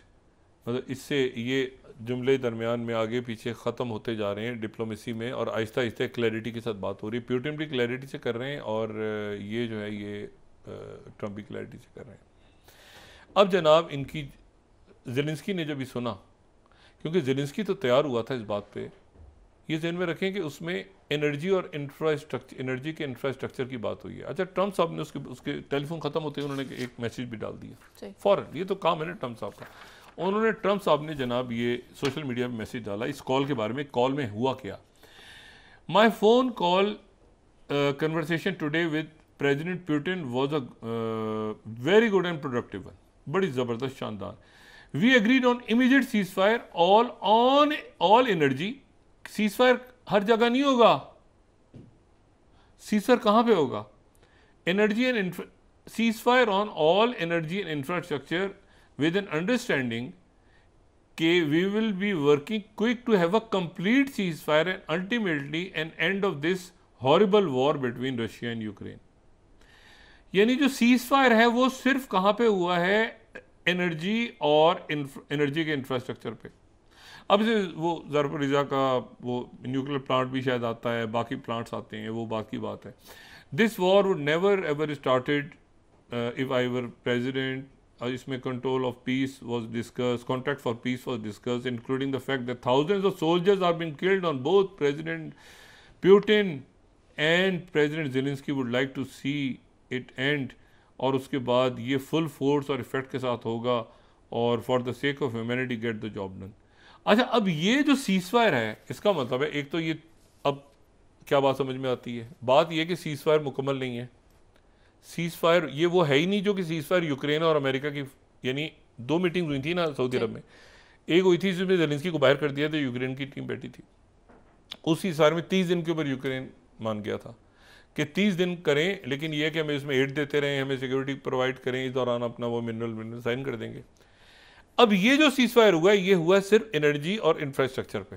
मतलब इससे ये जुमले दरमियान में आगे पीछे ख़त्म होते जा रहे हैं डिप्लोमेसी में, और आहिस्ता आहिस्ता क्लैरिटी के साथ बात हो रही है। पुतिन भी क्लैरिटी से कर रहे हैं और ये जो है ये ट्रंप भी क्लैरिटी से कर रहे हैं। अब जनाब इनकी ज़ेलेंस्की ने जब भी सुना, क्योंकि ज़ेलेंस्की तो तैयार हुआ था इस बात पे, ये ज़हन में रखें कि उसमें एनर्जी और एनर्जी के इंफ्रास्ट्रक्चर की बात हुई है। अच्छा, ट्रंप साहब ने उसके टेलीफोन ख़त्म होते ही उन्होंने एक मैसेज भी डाल दिया फ़ौरन, ये तो काम है ना ट्रंप साहब का। उन्होंने, ट्रंप साहब ने जनाब ये सोशल मीडिया में मैसेज डाला इस कॉल के बारे में। कॉल में हुआ क्या, my phone call conversation today with President Putin was a very good and productive one, बड़ी ज़बरदस्त, शानदार। We agreed on immediate ceasefire all energy. Ceasefire हर जगह नहीं होगा, सीज फायर कहाँ पे होगा, energy and ceasefire on all energy and infrastructure with an understanding that we will be working quick to have a complete ceasefire and ultimately an end of this horrible war between Russia and Ukraine. यानी जो ceasefire है वो सिर्फ कहाँ पे हुआ है, energy और एनर्जी के इंफ्रास्ट्रक्चर पे। अब इसे वो ज़ापोरिज़िया का वो न्यूक्लियर प्लांट भी शायद आता है, बाकी प्लांट्स आते हैं, वो बात की बात है। This war would never ever started if I were president. इसमें control of peace was discuss, contract for peace was discuss, including the fact that thousands of soldiers are being killed on both President Putin and President Zelensky would like to see it end. और उसके बाद ये full force और effect के साथ होगा और for the sake of humanity get the job done. अच्छा, अब ये जो सीजफायर है, इसका मतलब है एक तो ये, अब क्या बात समझ में आती है, बात ये कि सीजफायर मुकम्मल नहीं है। सीजफायर ये वो है ही नहीं जो कि सीजफायर यूक्रेन और अमेरिका की, यानी 2 मीटिंग हुई थी ना सऊदी अरब में, एक हुई थी जिसमें ज़ेलेंस्की को बाहर कर दिया था, यूक्रेन की टीम बैठी थी। उस सीजफायर में 30 दिन के ऊपर यूक्रेन मान गया था कि 30 दिन करें, लेकिन यह कि हमें इसमें एड देते रहें, हमें सिक्योरिटी प्रोवाइड करें, इस दौरान अपना वो मिनरल साइन कर देंगे। अब ये जो सीजफायर हुआ है, ये हुआ है सिर्फ एनर्जी और इंफ्रास्ट्रक्चर पे,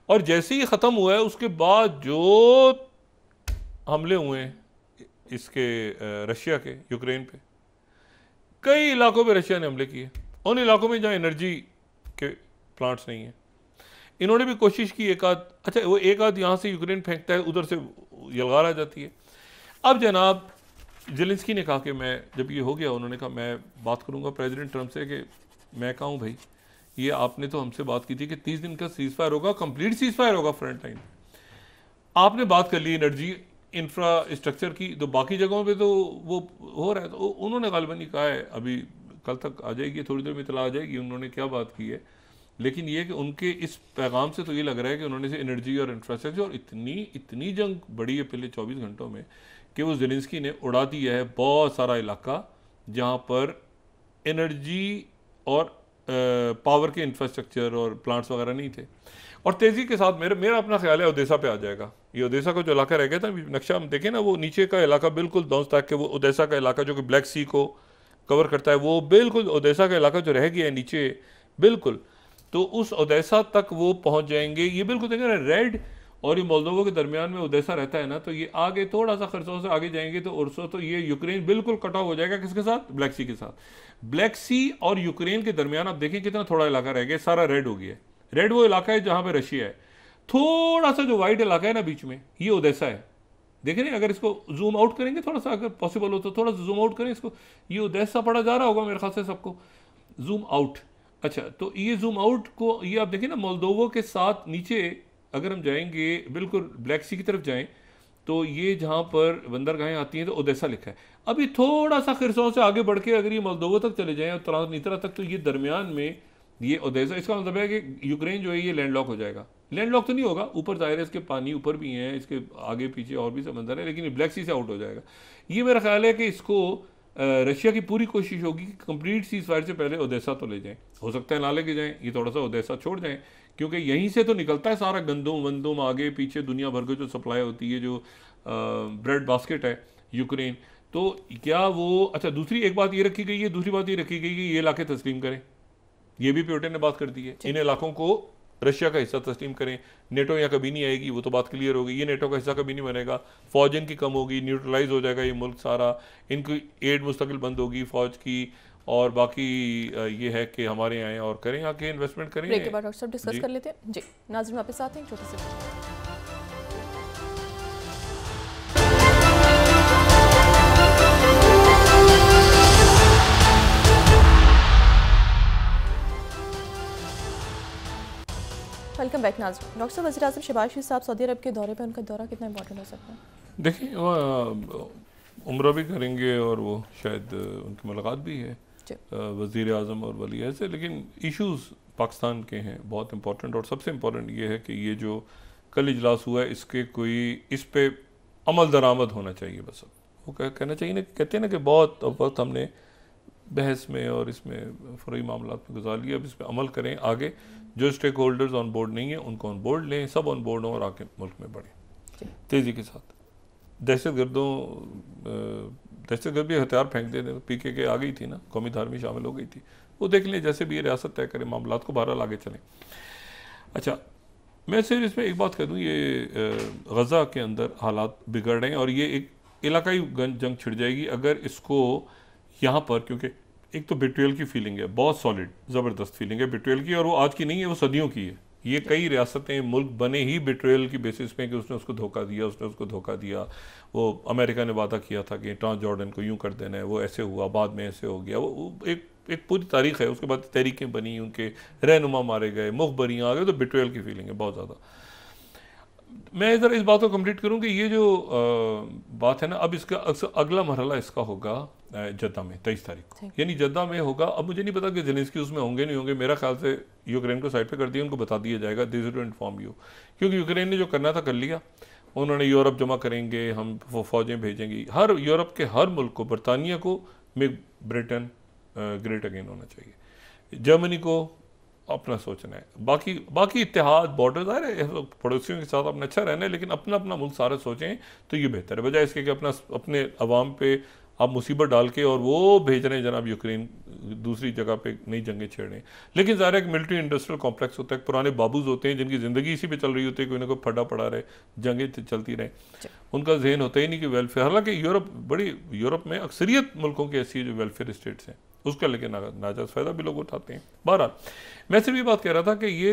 और जैसे ही ख़त्म हुआ है उसके बाद जो हमले हुए हैं इसके रशिया के यूक्रेन पे, कई इलाकों पे रशिया ने हमले किए, उन इलाकों में जहाँ एनर्जी के प्लांट्स नहीं हैं। इन्होंने भी कोशिश की एक आध, अच्छा वो एक आध यहाँ से यूक्रेन फेंकता है, उधर से यलगार आ जाती है। अब जनाब ज़ेलेंस्की ने कहा कि मैं, जब ये हो गया, उन्होंने कहा मैं बात करूँगा प्रेसिडेंट ट्रंप से कि मैं कहूँ भाई ये आपने तो हमसे बात की थी कि 30 दिन का सीजफायर होगा, कंप्लीट सीजफायर होगा फ्रंट लाइन। आपने बात कर ली एनर्जी इंफ्रास्ट्रक्चर की, तो बाकी जगहों पे तो वो हो रहा है। तो उन्होंने गालिबन ही कहा है, अभी कल तक आ जाएगी, थोड़ी देर में इतला आ जाएगी उन्होंने क्या बात की है, लेकिन ये कि उनके इस पैगाम से तो ये लग रहा है कि उन्होंने से एनर्जी और इंफ्रास्ट्रक्चर, और इतनी जंग बढ़ी है पिछले 24 घंटों में कि वो ज़ेलेंस्की ने उड़ा दिया है बहुत सारा इलाका जहाँ पर एनर्जी और पावर के इंफ्रास्ट्रक्चर और प्लांट्स वगैरह नहीं थे। और तेज़ी के साथ मेरा अपना ख्याल है ओदेसा पे आ जाएगा। ये ओदेसा का जो इलाका रह गया था, नक्शा हम देखें ना, वो नीचे का इलाका बिल्कुल दौंस तक के, वो ओदेसा का इलाका जो कि ब्लैक सी को कवर करता है, वो बिल्कुल ओदेसा का इलाका जो रह गया है नीचे बिल्कुल, तो उस ओदेसा तक वो पहुंच जाएंगे। ये बिल्कुल देखें ना, रेड और ये मोल्दोवा के दरमियान में ओदेसा रहता है ना, तो ये आगे थोड़ा सा खर्चों से आगे जाएंगे तो उर्सो, तो ये यूक्रेन बिल्कुल कट ऑफ हो जाएगा किसके साथ, ब्लैक सी के साथ। ब्लैक सी और यूक्रेन के दरमियान आप देखें कितना थोड़ा इलाका रह गया, सारा रेड हो गया। रेड वो इलाका है जहाँ पे रशिया है, थोड़ा सा जो वाइट इलाका है ना बीच में, ये ओदेसा है। देखें अगर इसको जूम आउट करेंगे थोड़ा सा, अगर पॉसिबल हो तो थोड़ा सा जूम आउट करें इसको, ये ओदेसा पड़ा जा रहा होगा मेरे ख्याल से सबको, जूम आउट। अच्छा, तो ये जूम आउट को ये आप देखें ना, मोल्दोवा के साथ नीचे अगर हम जाएंगे बिल्कुल ब्लैक सी की तरफ जाएं, तो ये जहाँ पर बंदरगाहें आती हैं तो ओदेसा लिखा है। अभी थोड़ा सा खिरसों से आगे बढ़ के अगर ये मोल्दोवा तक चले जाएं और ट्रांसनीत्रा तक, तो ये दरमियान में ये ओदेसा, इसका मतलब है कि यूक्रेन जो है ये लैंडलॉक हो जाएगा। लैंडलॉक तो नहीं होगा, ऊपर जाहिर है इसके पानी ऊपर भी हैं, इसके आगे पीछे और भी समंदर है, लेकिन ब्लैक सी से आउट हो जाएगा। ये मेरा ख्याल है कि इसको रशिया की पूरी कोशिश होगी कि कंप्लीट सीज फायर से पहले ओदेसा तो ले जाएं। हो सकता है ना लेके जाएं, ये थोड़ा सा ओदेसा छोड़ जाएं, क्योंकि यहीं से तो निकलता है सारा गंदम वंदम, आगे पीछे दुनिया भर की जो सप्लाई होती है, जो ब्रेड बास्केट है यूक्रेन। तो क्या वो, अच्छा दूसरी एक बात ये रखी गई है, दूसरी बात ये रखी गई कि ये इलाके तस्लीम करें, ये भी पुतिन ने बात कर दी है, इन इलाकों को रशिया का हिस्सा तस्लीम करें। नेटो यहाँ कभी नहीं आएगी, वो तो बात क्लियर हो गई, ये नेटो का हिस्सा कभी नहीं बनेगा। फौज इनकी कम होगी, न्यूट्रलाइज हो जाएगा ये मुल्क सारा, इनकी एड मुस्तकिल बंद होगी फौज की, और बाकी ये है कि हमारे यहाँ आए और करें, आके इन्वेस्टमेंट करें। ब्रेक के बाद डॉक्टर साहब डिस्कस कर लेते हैं। जी नाज़रीन, वापस आते हैं छोटे से। वेलकम बैक नाज़रीन। डॉक्टर साहब, वज़ीर आज़म शहबाज शरीफ साहब सऊदी अरब के दौरे पर, उनका दौरा कितना इंपॉर्टेंट हो सकता है? देखिए उम्रा भी करेंगे और वो शायद उनकी मुलाकात भी है वज़ीर आज़म और वली अहद से, लेकिन इश्यूज़ पाकिस्तान के हैं बहुत इंपॉर्टेंट। और सबसे इम्पॉर्टेंट ये है कि ये जो कल इजलास हुआ है इसके कोई इस पे अमल दरामद होना चाहिए। बस वो कहना चाहिए ना, कहते हैं ना कि बहुत वक्त हमने बहस में और इसमें फरई मामला में गुजार लिया, अब इस पर अमल करें। आगे जो स्टेक होल्डर्स ऑन बोर्ड नहीं है उनको ऑन बोर्ड लें, सब ऑन बोर्ड हों और आके मुल्क में बढ़ें तेज़ी के साथ। दहशतगर्द भी हथियार फेंक देते, पीके के आ गई थी ना, कौमी धार में शामिल हो गई थी, वो देख लें जैसे भी ये रियासत तय करे मामला को, बहरहाल आगे चलें। अच्छा, मैं सिर्फ इसमें एक बात कह दूँ, ये गज़ा के अंदर हालात बिगड़ रहे हैं और ये एक इलाकाई जंग छिड़ जाएगी अगर इसको यहाँ पर, क्योंकि एक तो बिट्रेयल की फीलिंग है, बहुत सॉलिड ज़बरदस्त फीलिंग है बिट्रेयल की, और वो आज की नहीं है, वो सदियों की है। ये कई रियासतें मुल्क बने ही बिट्रेयल की बेसिस पे कि उसने उसको धोखा दिया, उसने उसको धोखा दिया। वो अमेरिका ने वादा किया था कि ट्रांस जॉर्डन को यूं कर देना है, वो ऐसे हुआ, बाद में ऐसे हो गया। वो एक पूरी तारीख है। उसके बाद तहरीकें बनी, उनके रहनुमा मारे गए, मुखबरियाँ आ गए, तो बिट्रेयल की फीलिंग है बहुत ज़्यादा। मैं ज़रा इस बात को कंप्लीट करूं कि ये जो बात है ना, अब इसका अगला मरहला इसका होगा जद्दा में 23 तारीख को, यानी जद्दा में होगा। अब मुझे नहीं पता कि जेलेंस्की उसमें होंगे नहीं होंगे, मेरा ख्याल से यूक्रेन को साइड पे कर दिया, उनको बता दिया जाएगा, this is to inform you, क्योंकि यूक्रेन ने जो करना था कर लिया। उन्होंने यूरोप जमा करेंगे, हम फौजें भेजेंगी, हर यूरोप के हर मुल्क को, बरतानिया को मेक ब्रिटेन ग्रेट अगेन होना चाहिए, जर्मनी को अपना सोचना है, बाकी इत्तेहाद बॉर्डर ज़ाहिर है पड़ोसियों के साथ अपना अच्छा रहना है, लेकिन अपना अपना मुल्क सारा सोचें तो ये बेहतर है, बजाय इसके कि अपने अवाम पे आप मुसीबत डाल के और वो भेज रहे हैं जनाब यूक्रेन दूसरी जगह पे नई जंगें छेड़ रहे हैं। लेकिन ज़ाहिर है कि मिलिट्री इंडस्ट्रियल कॉम्प्लेक्स होता है, पुराने बाबूज होते हैं जिनकी ज़िंदगी इसी पे चल रही होती है, कोई ना कोई फटा पड़ा रहे, जंगें चलती रहें, उनका जहन होता ही नहीं कि वेलफेयर। हालांकि यूरोप में अक्सरियत मुल्कों की ऐसी जो वेलफेयर स्टेट्स हैं उसका लेकिन नाजायज़ फ़ायदा भी लोग उठाते हैं। बहरहाल मैं सिर्फ ये बात कह रहा था कि ये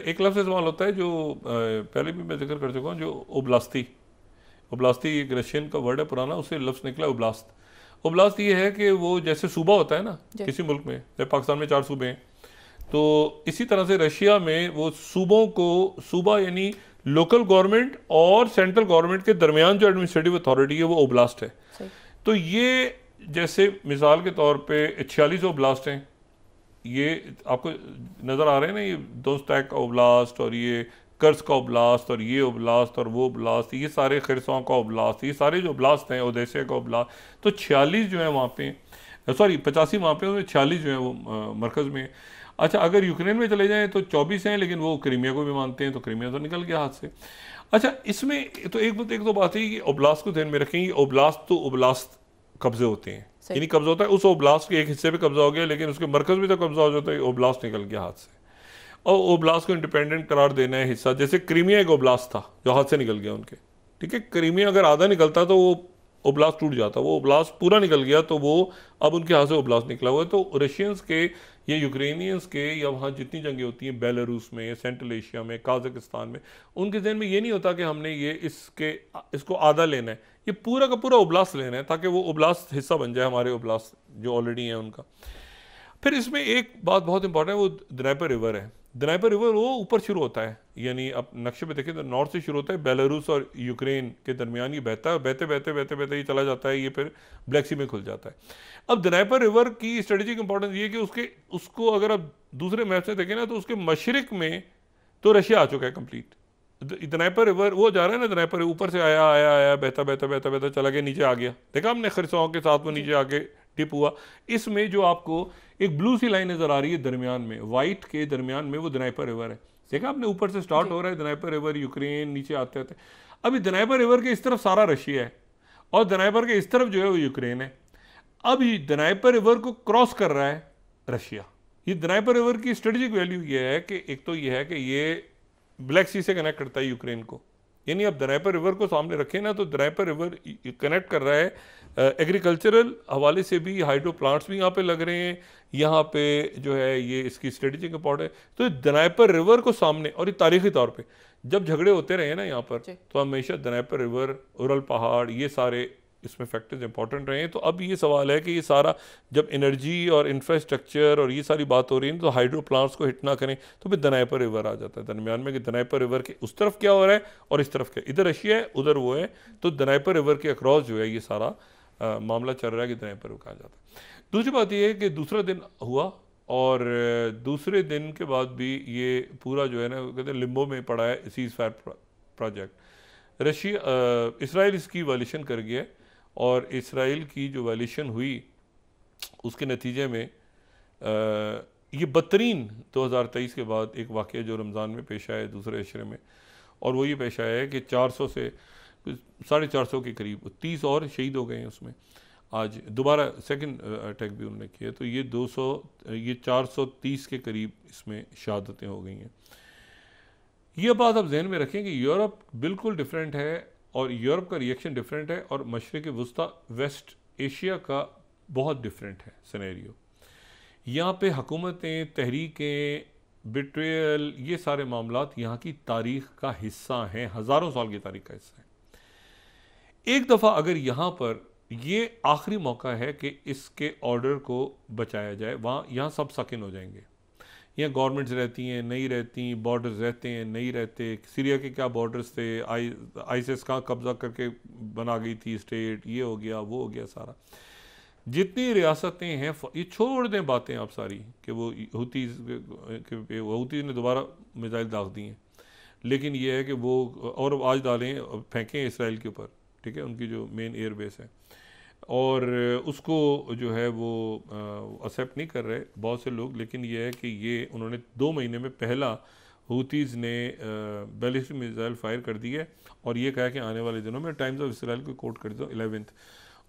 एक लफ्ज़ इस्तेमाल होता है जो पहले भी मैं जिक्र कर चुका हूँ, जो ओब्लास्ती एक रशियन का वर्ड है पुराना, उससे लफ्ज़ निकला ओब्लास्त। ओब्लास्त ये है कि वो जैसे सूबा होता है ना किसी मुल्क में, जैसे पाकिस्तान में 4 सूबे हैं, तो इसी तरह से रशिया में वो सूबों को, सूबा यानी लोकल गवर्नमेंट और सेंट्रल गवर्नमेंट के दरमियान जो एडमिनिस्ट्रेटिव अथॉरिटी है वो ओब्लास्ट है। तो ये जैसे मिसाल के तौर पे 46 ओब्लास्ट हैं, ये आपको नज़र आ रहे हैं ना, ये दोस्ताक का ओब्लास्ट और ये कर्ज का ओब्लास्ट और ये ओब्लास्ट और वो ओब्लास्ट, ये सारे खरसों का ओब्लास्ट, ये सारे जो ओब्लास्ट हैं, ओदेसा का ओब्लास्ट, तो 46 जो है वहाँ पे, सॉरी 85 वहाँ पे, 46 जो है वो मरकज़ में। अच्छा, अगर यूक्रेन में चले जाएँ तो 24 हैं, लेकिन वो क्रीमिया को भी मानते हैं, तो क्रीमिया तो निकल गया हाथ से। अच्छा, इसमें तो एक तो बात है कि ओब्लास्ट को ध्यान में रखेंगे, ओब्लास्ट तो ओब्लास्ट कब्जे होते हैं, यानी कब्जा होता है उस ओब्लास्ट के एक हिस्से पे कब्जा हो गया, लेकिन उसके मरकज़ में तो कब्जा हो जाता है, ओब्लास्ट निकल गया हाथ से, और ओब्लास्ट को इंडिपेंडेंट करार देना है हिस्सा। जैसे क्रीमिया एक ओब्लास्ट था जो हाथ से निकल गया उनके, ठीक है, क्रीमिया अगर आधा निकलता तो वो ओब्लास्ट टूट जाता, वो ओब्लास्ट पूरा निकल गया तो वो अब उनके हाथ से ओब्लास्ट निकला हुआ है। तो रशियंस के या यूक्रेनियंस के या वहाँ जितनी जंगें होती हैं बेलारूस में, सेंट्रल एशिया में, काजाकिस्तान में, उनके जहन में ये नहीं होता कि हमने ये इसको आधा लेना है, ये पूरा का पूरा ओब्लास्ट लेना है ताकि वो ओब्लास्ट हिस्सा बन जाए हमारे ओब्लास्ट जो ऑलरेडी है उनका। फिर इसमें एक बात बहुत इंपॉर्टेंट है, वो दनाइपर रिवर है। दनाइपर रिवर वो ऊपर शुरू होता है, यानी आप नक्शे पे देखें तो नॉर्थ से शुरू होता है, बेलारूस और यूक्रेन के दरमियान ये बहता है, बहते बहते बहते बहते ये चला जाता है, ये फिर ब्लैक सी में खुल जाता है। अब दनाइपर रिवर की स्ट्रेटेजिक इंपॉर्टेंस ये है कि उसको अगर आप दूसरे मैप से देखें ना तो उसके मशरिक में तो रशिया आ चुका है कंप्लीट। दनाइपर रिवर वो जा रहा है ना, दनाइपर ऊपर से आया आया आया बहता बहता बहता बहता चला गया, नीचे आ गया, देखा आपने खरसों के साथ वो नीचे आके टिप हुआ। इसमें जो आपको एक ब्लू सी लाइन नजर आ रही है दरमियान में, वाइट के दरमियान में, वो दनाइपर रिवर है, देखा आपने, ऊपर से स्टार्ट हो रहा है दनाइपर रिवर, यूक्रेन नीचे आते आते, अभी दनाइपर रिवर के इस तरफ सारा रशिया है और दनाइपर के इस तरफ जो है वो यूक्रेन है। अब ये दनाइपर रिवर को क्रॉस कर रहा है रशिया। ये दनाइपर रिवर की स्ट्रेटेजिक वैल्यू ये है कि एक तो ये है कि ये ब्लैक सी से कनेक्ट करता है यूक्रेन को, यानी अब दनाइपर रिवर को सामने रखें ना तो दनाइपर रिवर कनेक्ट कर रहा है एग्रीकल्चरल हवाले से भी, हाइड्रो प्लांट्स भी यहाँ पे लग रहे हैं, यहाँ पे जो है ये इसकी स्ट्रेटेजिक इंपॉर्टेंट है। तो दनाइपर रिवर को सामने, और ये तारीखी तौर पे जब झगड़े होते रहे ना यहाँ पर, तो हमेशा दनाइपर रिवर, उरल पहाड़, ये सारे इसमें फैक्टर्स इंपॉर्टेंट रहे हैं। तो अब ये सवाल है कि ये सारा जब एनर्जी और इंफ्रास्ट्रक्चर और ये सारी बात हो रही है तो हाइड्रो प्लांट्स को हिट ना करें, तो फिर दनाइपर रिवर आ जाता है दरमियान में कि दनाइपर रिवर के उस तरफ क्या हो रहा है और इस तरफ क्या, इधर रशिया है उधर वो है, तो दनाइपर रिवर के अक्रॉस जो है ये सारा मामला चल रहा है कि दनाइपर रिवर कहा जाता है। दूसरी बात ये है कि दूसरा दिन हुआ और दूसरे दिन के बाद भी ये पूरा जो है ना कहते हैं लिम्बो में पड़ा है सीज फायर प्रोजेक्ट। इसराइल इसकी वायलेशन कर गया है और इसराइल की जो वायलेशन हुई उसके नतीजे में ये बदतरीन 2023 के बाद एक वाक़या जो रमज़ान में पेश आया दूसरे अशरे में, और वो ये पेश आया है कि 400 से 450 के करीब 30 और शहीद हो गए हैं उसमें। आज दोबारा सेकंड अटैक भी उन्होंने किया, तो ये 430 के करीब इसमें शहादतें हो गई हैं। ये बात आप जहन में रखें कि यूरोप बिल्कुल डिफरेंट है और यूरोप का रिएक्शन डिफरेंट है और मशरिक़ वुस्ता वेस्ट एशिया का बहुत डिफरेंट है सिनेरियो। यहाँ पे हुकूमतें, तहरीकें, बिट्रेयल, ये सारे मामलात यहाँ की तारीख का हिस्सा हैं, हज़ारों साल की तारीख का हिस्सा है। एक दफ़ा अगर यहाँ पर ये आखिरी मौका है कि इसके ऑर्डर को बचाया जाए, वहाँ यहाँ सब सकिन हो जाएंगे। यहाँ गवर्नमेंट्स रहती हैं, नहीं रहती, बॉर्डर्स रहते हैं, नहीं रहते। सीरिया के क्या बॉर्डर्स थे, आईएसआईएस कहाँ कब्जा करके बना गई थी स्टेट, ये हो गया, वो हो गया सारा। जितनी रियासतें हैं, ये छोड़ दें बातें आप सारी कि वो हूतीज़ ने दोबारा मिसाइल दाग दी हैं, लेकिन ये है कि वो और आज डालें, फेंकें इसराइल के ऊपर, ठीक है, उनकी जो मेन एयर बेस है, और उसको जो है वो एक्सेप्ट नहीं कर रहे बहुत से लोग। लेकिन ये है कि ये उन्होंने 2 महीने में पहला हूतीज़ ने बैलिस्टिक मिसाइल फायर कर दी है, और ये कहा कि आने वाले दिनों में, टाइम्स ऑफ इसराइल को कोट कर दो 11th,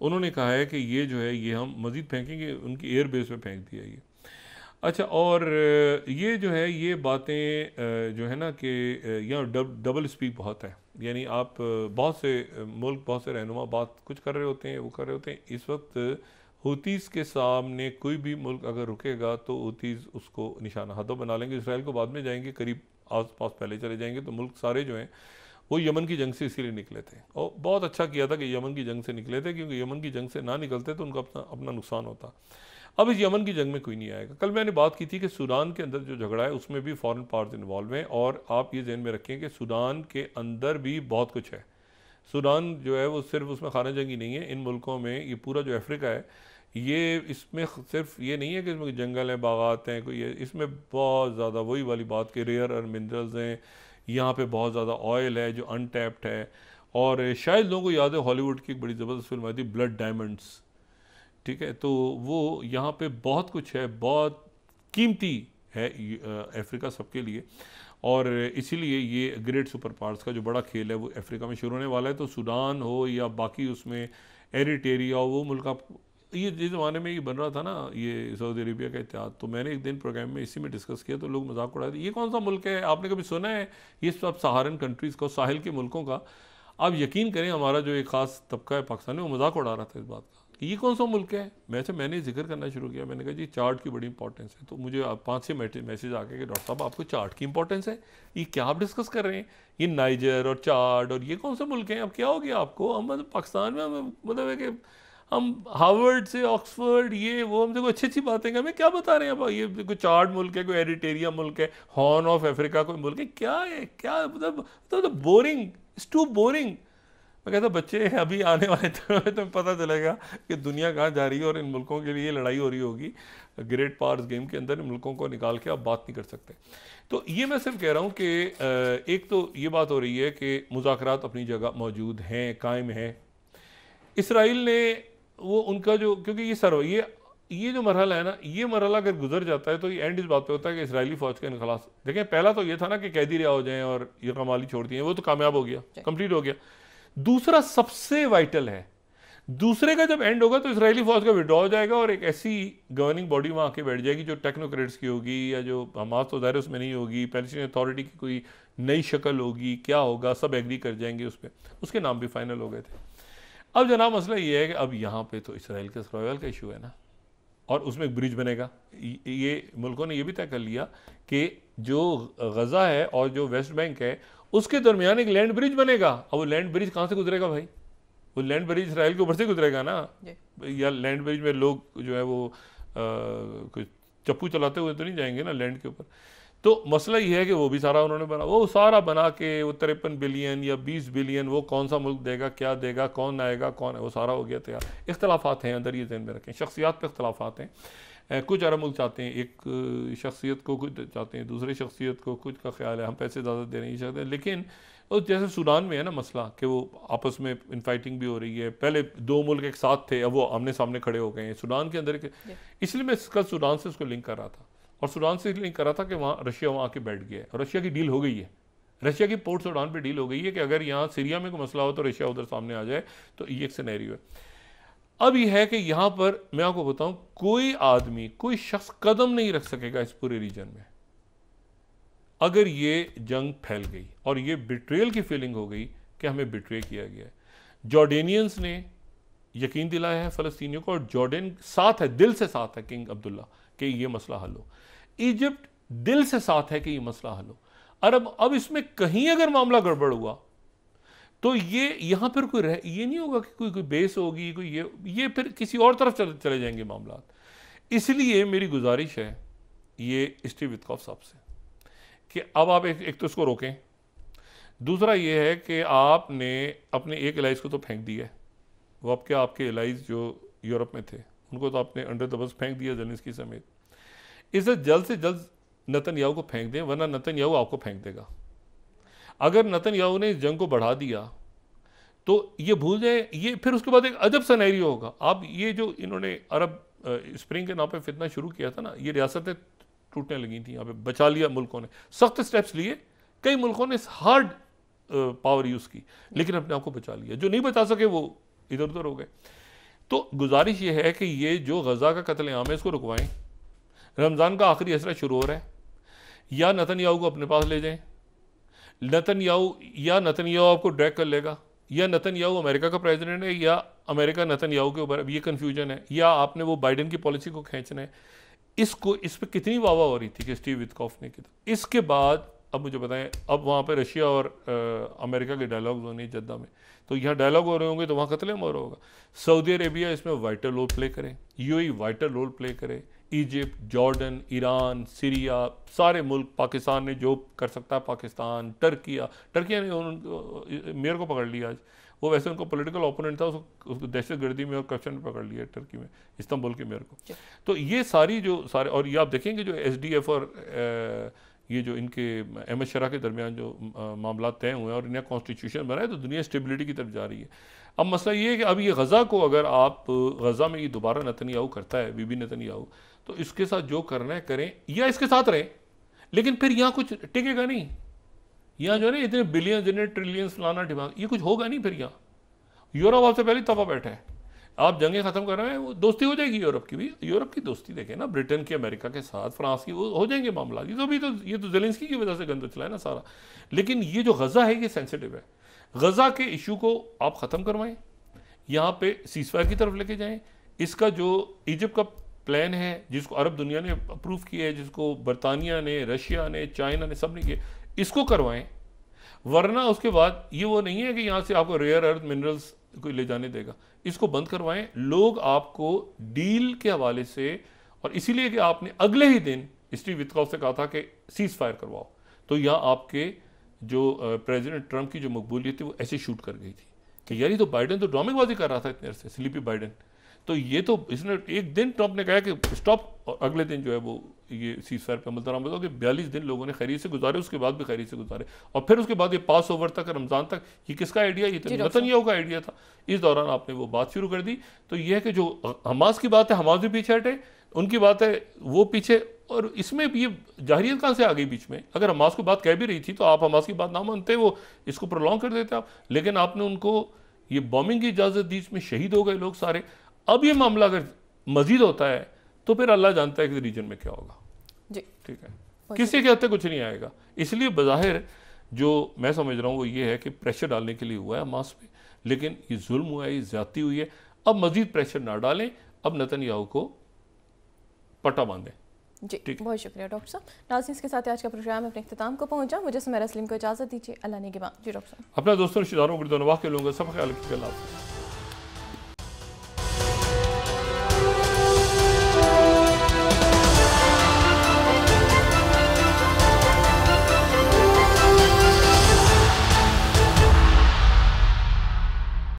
उन्होंने कहा है कि ये जो है ये हम मज़ीद फेंकेंगे, उनकी एयर बेस पे फेंक दिया ये। अच्छा, और ये जो है ये बातें जो है ना कि यहाँ डबल स्पीक बहुत है, यानी आप बहुत से मुल्क, बहुत से रहनुमा बात कुछ कर रहे होते हैं, वो कर रहे होते हैं। इस वक्त हूतीज़ के सामने कोई भी मुल्क अगर रुकेगा तो हूतीज़ उसको निशाना हाथों बना लेंगे। इसराइल को बाद में जाएंगे, करीब आस पास पहले चले जाएंगे। तो मुल्क सारे जो हैं वो यमन की जंग से इसीलिए निकले थे, और बहुत अच्छा किया था कि यमन की जंग से निकले थे, क्योंकि यमन की जंग से ना निकलते तो उनका अपना नुकसान होता। अब इस यमन की जंग में कोई नहीं आएगा। कल मैंने बात की थी कि सूडान के अंदर जो झगड़ा है उसमें भी फॉरेन पावर्स इन्वॉल्व हैं, और आप ये ज़हन में रखें कि सूडान के अंदर भी बहुत कुछ है। सूडान जो है वो सिर्फ उसमें खाना जंगी नहीं है, इन मुल्कों में ये पूरा जो अफ्रीका है, ये इसमें सिर्फ ये नहीं है कि इसमें जंगल हैं, बागात हैं, कोई इसमें बहुत ज़्यादा वही वाली बात के रेयर अर्थ मिनरल्स हैं, यहाँ पे बहुत ज़्यादा ऑयल है जो अनटैप्ड है। और शायद लोगों को याद है हॉलीवुड की एक बड़ी ज़बरदस्त फिल्म आई थी ब्लड डायमंड्स, ठीक है, तो वो यहाँ पे बहुत कुछ है, बहुत कीमती है अफ्रीका सबके लिए, और इसीलिए ये ग्रेट सुपर पावर्स का जो बड़ा खेल है वो अफ्रीका में शुरू होने वाला है। तो सूडान हो या बाकी उसमें एरिटेरिया हो, वो मुल्क आप ये जिस ज़माने में ये बन रहा था ना, ये सऊदी अरेबिया का इत्तेहाद, तो मैंने एक दिन प्रोग्राम में इसी में डिस्कस किया, तो लोग मजाक उड़ाए थे, ये कौन सा मुल्क है, आपने कभी सुना है ये सब सहारन कंट्रीज़ को, साहिल के मुल्कों का? आप यकीन करें हमारा जो एक ख़ास तबका है पाकिस्तान में, वो मजाक उड़ा रहा था इस बात का, ये कौन सा मुल्क है। मैंने जिक्र करना शुरू किया, मैंने कहा जी चार्ट की बड़ी इंपॉर्टेंस है। तो मुझे 5-6 मैसेज आ गए कि डॉक्टर साहब आपको चार्ट की इंपॉर्टेंस है, ये क्या आप डिस्कस कर रहे हैं, ये नाइजर और चार्ट और ये कौन से मुल्क हैं, अब क्या हो गया आपको? हम मतलब पाकिस्तान में हम मतलब है कि हम हार्वर्ड से ऑक्सफोर्ड ये वो हमसे कोई अच्छी अच्छी बातें हमें क्या बता रहे हैं। अब ये कोई चार्ट मुल्क है, कोई एरिटेरिया मुल्क है, हॉर्न ऑफ अफ्रीका कोई मुल्क है, क्या है, क्या मतलब बोरिंग, इट्स टू बोरिंग। मैं कहता बच्चे अभी आने वाले दिनों में तुम्हें पता चलेगा कि दुनिया कहाँ जा रही है, और इन मुल्कों के लिए लड़ाई हो रही होगी ग्रेट पावर्स गेम के अंदर। इन मुल्कों को निकाल के आप बात नहीं कर सकते। तो ये मैं सिर्फ कह रहा हूँ कि एक तो ये बात हो रही है कि मुज़ाकरात अपनी जगह मौजूद हैं, कायम हैं। इसराइल ने वो उनका जो, क्योंकि ये जो मरहला है ना, ये मरहला अगर गुजर जाता है तो ये एंड इस बात पे होता है कि इसराइली फौज का इनखलास। देखें, पहला तो ये था ना कि कैदी रिहा हो जाएं और ये कमाली छोड़ दिए, वो तो कामयाब हो गया, कंप्लीट हो गया। दूसरा सबसे वाइटल है, दूसरे का जब एंड होगा तो इसराइली फौज का विड्रॉ हो जाएगा, और एक ऐसी गवर्निंग बॉडी वहाँ आके बैठ जाएगी जो टेक्नोक्रेट्स की होगी, या जो हमास तो ज़ाहिर उसमें नहीं होगी, पैलेस्टीन अथॉरिटी की कोई नई शक्ल होगी, क्या होगा, सब एग्री कर जाएंगे उस पर। उसके नाम भी फाइनल हो गए थे। अब जनाब मसला ये है कि अब यहाँ पे तो इसराइल का सर्वाइवल का इशू है ना, और उसमें एक ब्रिज बनेगा। ये मुल्कों ने ये भी तय कर लिया कि जो गज़ा है और जो वेस्ट बैंक है उसके दरमियान एक लैंड ब्रिज बनेगा। अब वो लैंड ब्रिज कहाँ से गुजरेगा भाई? वो लैंड ब्रिज इसराइल के ऊपर से गुजरेगा ना, या लैंड ब्रिज में लोग जो है वो कुछ चप्पू चलाते हुए तो नहीं जाएंगे ना लैंड के ऊपर। तो मसला ये है कि वो भी सारा उन्होंने बना, वो सारा बना के वो 53 बिलियन या 20 बिलियन वो कौन सा मुल्क देगा, क्या देगा, कौन आएगा, कौन है, वो सारा हो गया तैयार। इख्तलाफात हैं अंदर, ये ज़हन में रखें, शख्सियात पे इख्तलाफात हैं। कुछ अरब मुल्क चाहते हैं एक शख्सियत को, कुछ चाहते हैं दूसरी शख्सियत को, कुछ का ख्याल है हम पैसे ज़्यादा दे रहे हैं, चाहते हैं। लेकिन जैसे सूडान में है ना मसला कि वो आपस में इनफाइटिंग भी हो रही है, पहले 2 मुल्क एक साथ थे, अब वो आमने सामने खड़े हो गए हैं सूडान के अंदर। इसलिए मैं कल सूडान से उसको लिंक कर रहा था, और सूडान से लिंक कर रहा था कि वहाँ रशिया वहाँ आके बैठ गया है, और रशिया की डील हो गई है, रशिया की पोर्ट सूडान पे डील हो गई है कि अगर यहाँ सीरिया में कोई मसला हो तो रशिया उधर सामने आ जाए। तो ये एक सिनेरियो है। अब ये है कि यहाँ पर मैं आपको बताऊँ, कोई आदमी, कोई शख्स कदम नहीं रख सकेगा इस पूरे रीजन में अगर ये जंग फैल गई और ये बिट्रेयल की फीलिंग हो गई कि हमें बिट्रे किया गया है। जॉर्डेनियंस ने यकीन दिलाया है फ़लस्तीनियों को, और जॉर्डन साथ है, दिल से साथ है किंग अब्दुल्ला कि ये मसला हल हो। इजिप्ट दिल से साथ है कि ये मसला हल हो। अरब अब इसमें कहीं अगर मामला गड़बड़ हुआ तो ये यहाँ फिर कोई ये नहीं होगा कि कोई बेस होगी, कोई ये फिर किसी और तरफ चले जाएंगे मामला। इसलिए मेरी गुजारिश है ये स्टीव वित्कॉफ साहब से कि अब आप एक तो इसको रोकें, दूसरा ये है कि आपने अपने एक एलाइज को तो फेंक दिया है, वो आपके एलाइज जो यूरोप में थे उनको तो आपने अंडर द बस फेंक दिया ज़ेलेंस्की समेत। इसे जल्द से जल्द नेतन्याहू को फेंक दें, वरना नेतन्याहू आपको फेंक देगा। अगर नेतन्याहू ने इस जंग को बढ़ा दिया तो ये भूल जाए, ये फिर उसके बाद एक अजब सिनेरियो होगा। आप ये जो इन्होंने अरब स्प्रिंग के नाम पे फितना शुरू किया था ना, ये रियासतें टूटने लगी थी, यहाँ पे बचा लिया मुल्कों ने, सख्त स्टेप्स लिए, कई मुल्कों ने हार्ड पावर यूज़ की, लेकिन अपने आप को बचा लिया। जो नहीं बचा सके वो इधर उधर हो गए। तो गुजारिश ये है कि ये जो गजा का कत्लेआम है इसको रुकवाएं। रमज़ान का आखिरी असरा शुरू हो रहा है, या नेतन्याहू को अपने पास ले जाएं, नेतन्याहू आपको ड्रैग कर लेगा, या नेतन्याहू अमेरिका का प्रेसिडेंट है या अमेरिका नेतन्याहू के ऊपर, अब ये कन्फ्यूजन है, या आपने वो बाइडेन की पॉलिसी को खींचना है। इस पर कितनी वाह हो रही थी कि स्टीव वित्कॉफ ने की। इसके बाद अब मुझे बताएं, अब वहाँ पे रशिया और अमेरिका के डायलॉग्स होने जद्दा में, तो यहाँ डायलॉग हो रहे होंगे तो वहाँ कत्लेआम हो रहा होगा। सऊदी अरेबिया इसमें वाइटल रोल प्ले करे, यूएई वाइटल रोल प्ले करे, इजिप्ट, जॉर्डन, ईरान, सीरिया, सारे मुल्क, पाकिस्तान ने जो कर सकता है, पाकिस्तान, टर्किया ने मेयर को पकड़ लिया आज। वो वैसे उनको पॉलिटिकल ओपोनेंट था, उसको दहशतगर्दी में और करप्शन में पकड़ लिया टर्की में, इस्तांबुल के मेयर को। तो ये सारी जो सारे, और ये आप देखेंगे जो SDF और ये जो इनके अहमद शरा के दरमियान जो मामला तय हुए हैं और इन्हें कॉन्स्टिट्यूशन बनाए, तो दुनिया स्टेबिलिटी की तरफ जा रही है। अब मसला ये है कि अब ये गज़ा को अगर आप गज़ा में ये दोबारा नेतन्याहू करता है, बीबी नेतन्याहू, तो इसके साथ जो करना है करें या इसके साथ रहें, लेकिन फिर यहाँ कुछ टिकेगा नहीं। यहाँ जो है ना इतने बिलियन जितने ट्रिलियंस फलाना दिमाग, ये कुछ होगा नहीं। फिर यहाँ यूरोप आपसे पहले तपा बैठा है, आप जंगें ख़त्म कर रहे हैं, वो दोस्ती हो जाएगी यूरोप की भी। यूरोप की दोस्ती देखें ना, ब्रिटेन की, अमेरिका के साथ, फ्रांस की, वो हो जाएंगे मामला। ये तो ज़ेलेंस्की की वजह से गंद चला है ना सारा। लेकिन ये जो गज़ा है ये सेंसिटिव है। गज़ा के इशू को आप ख़त्म करवाएं, यहाँ पे सीज़फायर की तरफ लेके जाएं। इसका जो इजिप्ट का प्लान है जिसको अरब दुनिया ने अप्रूव किया है, जिसको बरतानिया ने, रशिया ने, चाइना ने, सब ने किया, इसको करवाएं। वरना उसके बाद ये वो नहीं है कि यहाँ से आपको रेयर अर्थ मिनरल्स कोई ले जाने देगा। इसको बंद करवाएं। लोग आपको डील के हवाले से, और इसीलिए कि आपने अगले ही दिन स्टीव वित्कॉफ से कहा था कि सीज फायर करवाओ, तो यहाँ आपके जो प्रेसिडेंट ट्रंप की जो मकबूलियत थी वो ऐसे शूट कर गई थी कि यार ये तो बाइडेन तो ड्रामेबाजी कर रहा था इतने अरसे, स्लीपी बाइडेन। तो ये तो इसने एक दिन ट्रंप ने कहा कि स्टॉप, और अगले दिन जो है वो ये सीज फायर पर अमल दरामद हो कि 42 दिन लोगों ने खैरियत से गुजारे, उसके बाद भी खैरियत से गुजारे। और फिर उसके बाद ये पास ओवर तक, रमज़ान तक, ये किसका आइडिया? ये तो नेतन्याहू का आइडिया था। इस दौरान आपने वो बात शुरू कर दी। तो ये है कि जो हमास की बात है, हमास भी पीछे हटे, उनकी बात है वो पीछे, और इसमें भी ये जाहिरियत कहाँ से आ गई बीच में? अगर हमास को बात कह भी रही थी तो आप हमास की बात ना मानते, वो इसको प्रोलॉन्ग कर देते आप, लेकिन आपने उनको ये बॉम्बिंग की इजाज़त दी, इसमें शहीद हो गए लोग सारे। अब ये मामला अगर मजीद होता है तो फिर अल्लाह जानता है कि रीजन में क्या होगा जी। ठीक है, किसी के हत्ते कुछ नहीं आएगा। इसलिए बज़ाहिर जो मैं समझ रहा हूँ वो ये है कि प्रेशर डालने के लिए हुआ है हमास पे, लेकिन ये जुल्म हुआ है, ये ज्यादती हुई है। अब मजीद प्रेशर ना डालें, अब नेतन्याहू को पट्टा बांधें जी। बहुत शुक्रिया डॉक्टर साहब। नाज़रीन, इसके साथ आज का प्रोग्राम अपने इख्तिताम को पहुंचा। मुझे सुमेरा सलीम को इजाज़त दीजिए। अल्लाह ने के बाद जी डॉक्टर साहब। अपने दोस्तों रिश्तेदारों को के लोगों का सब ख्याल रखिएगा।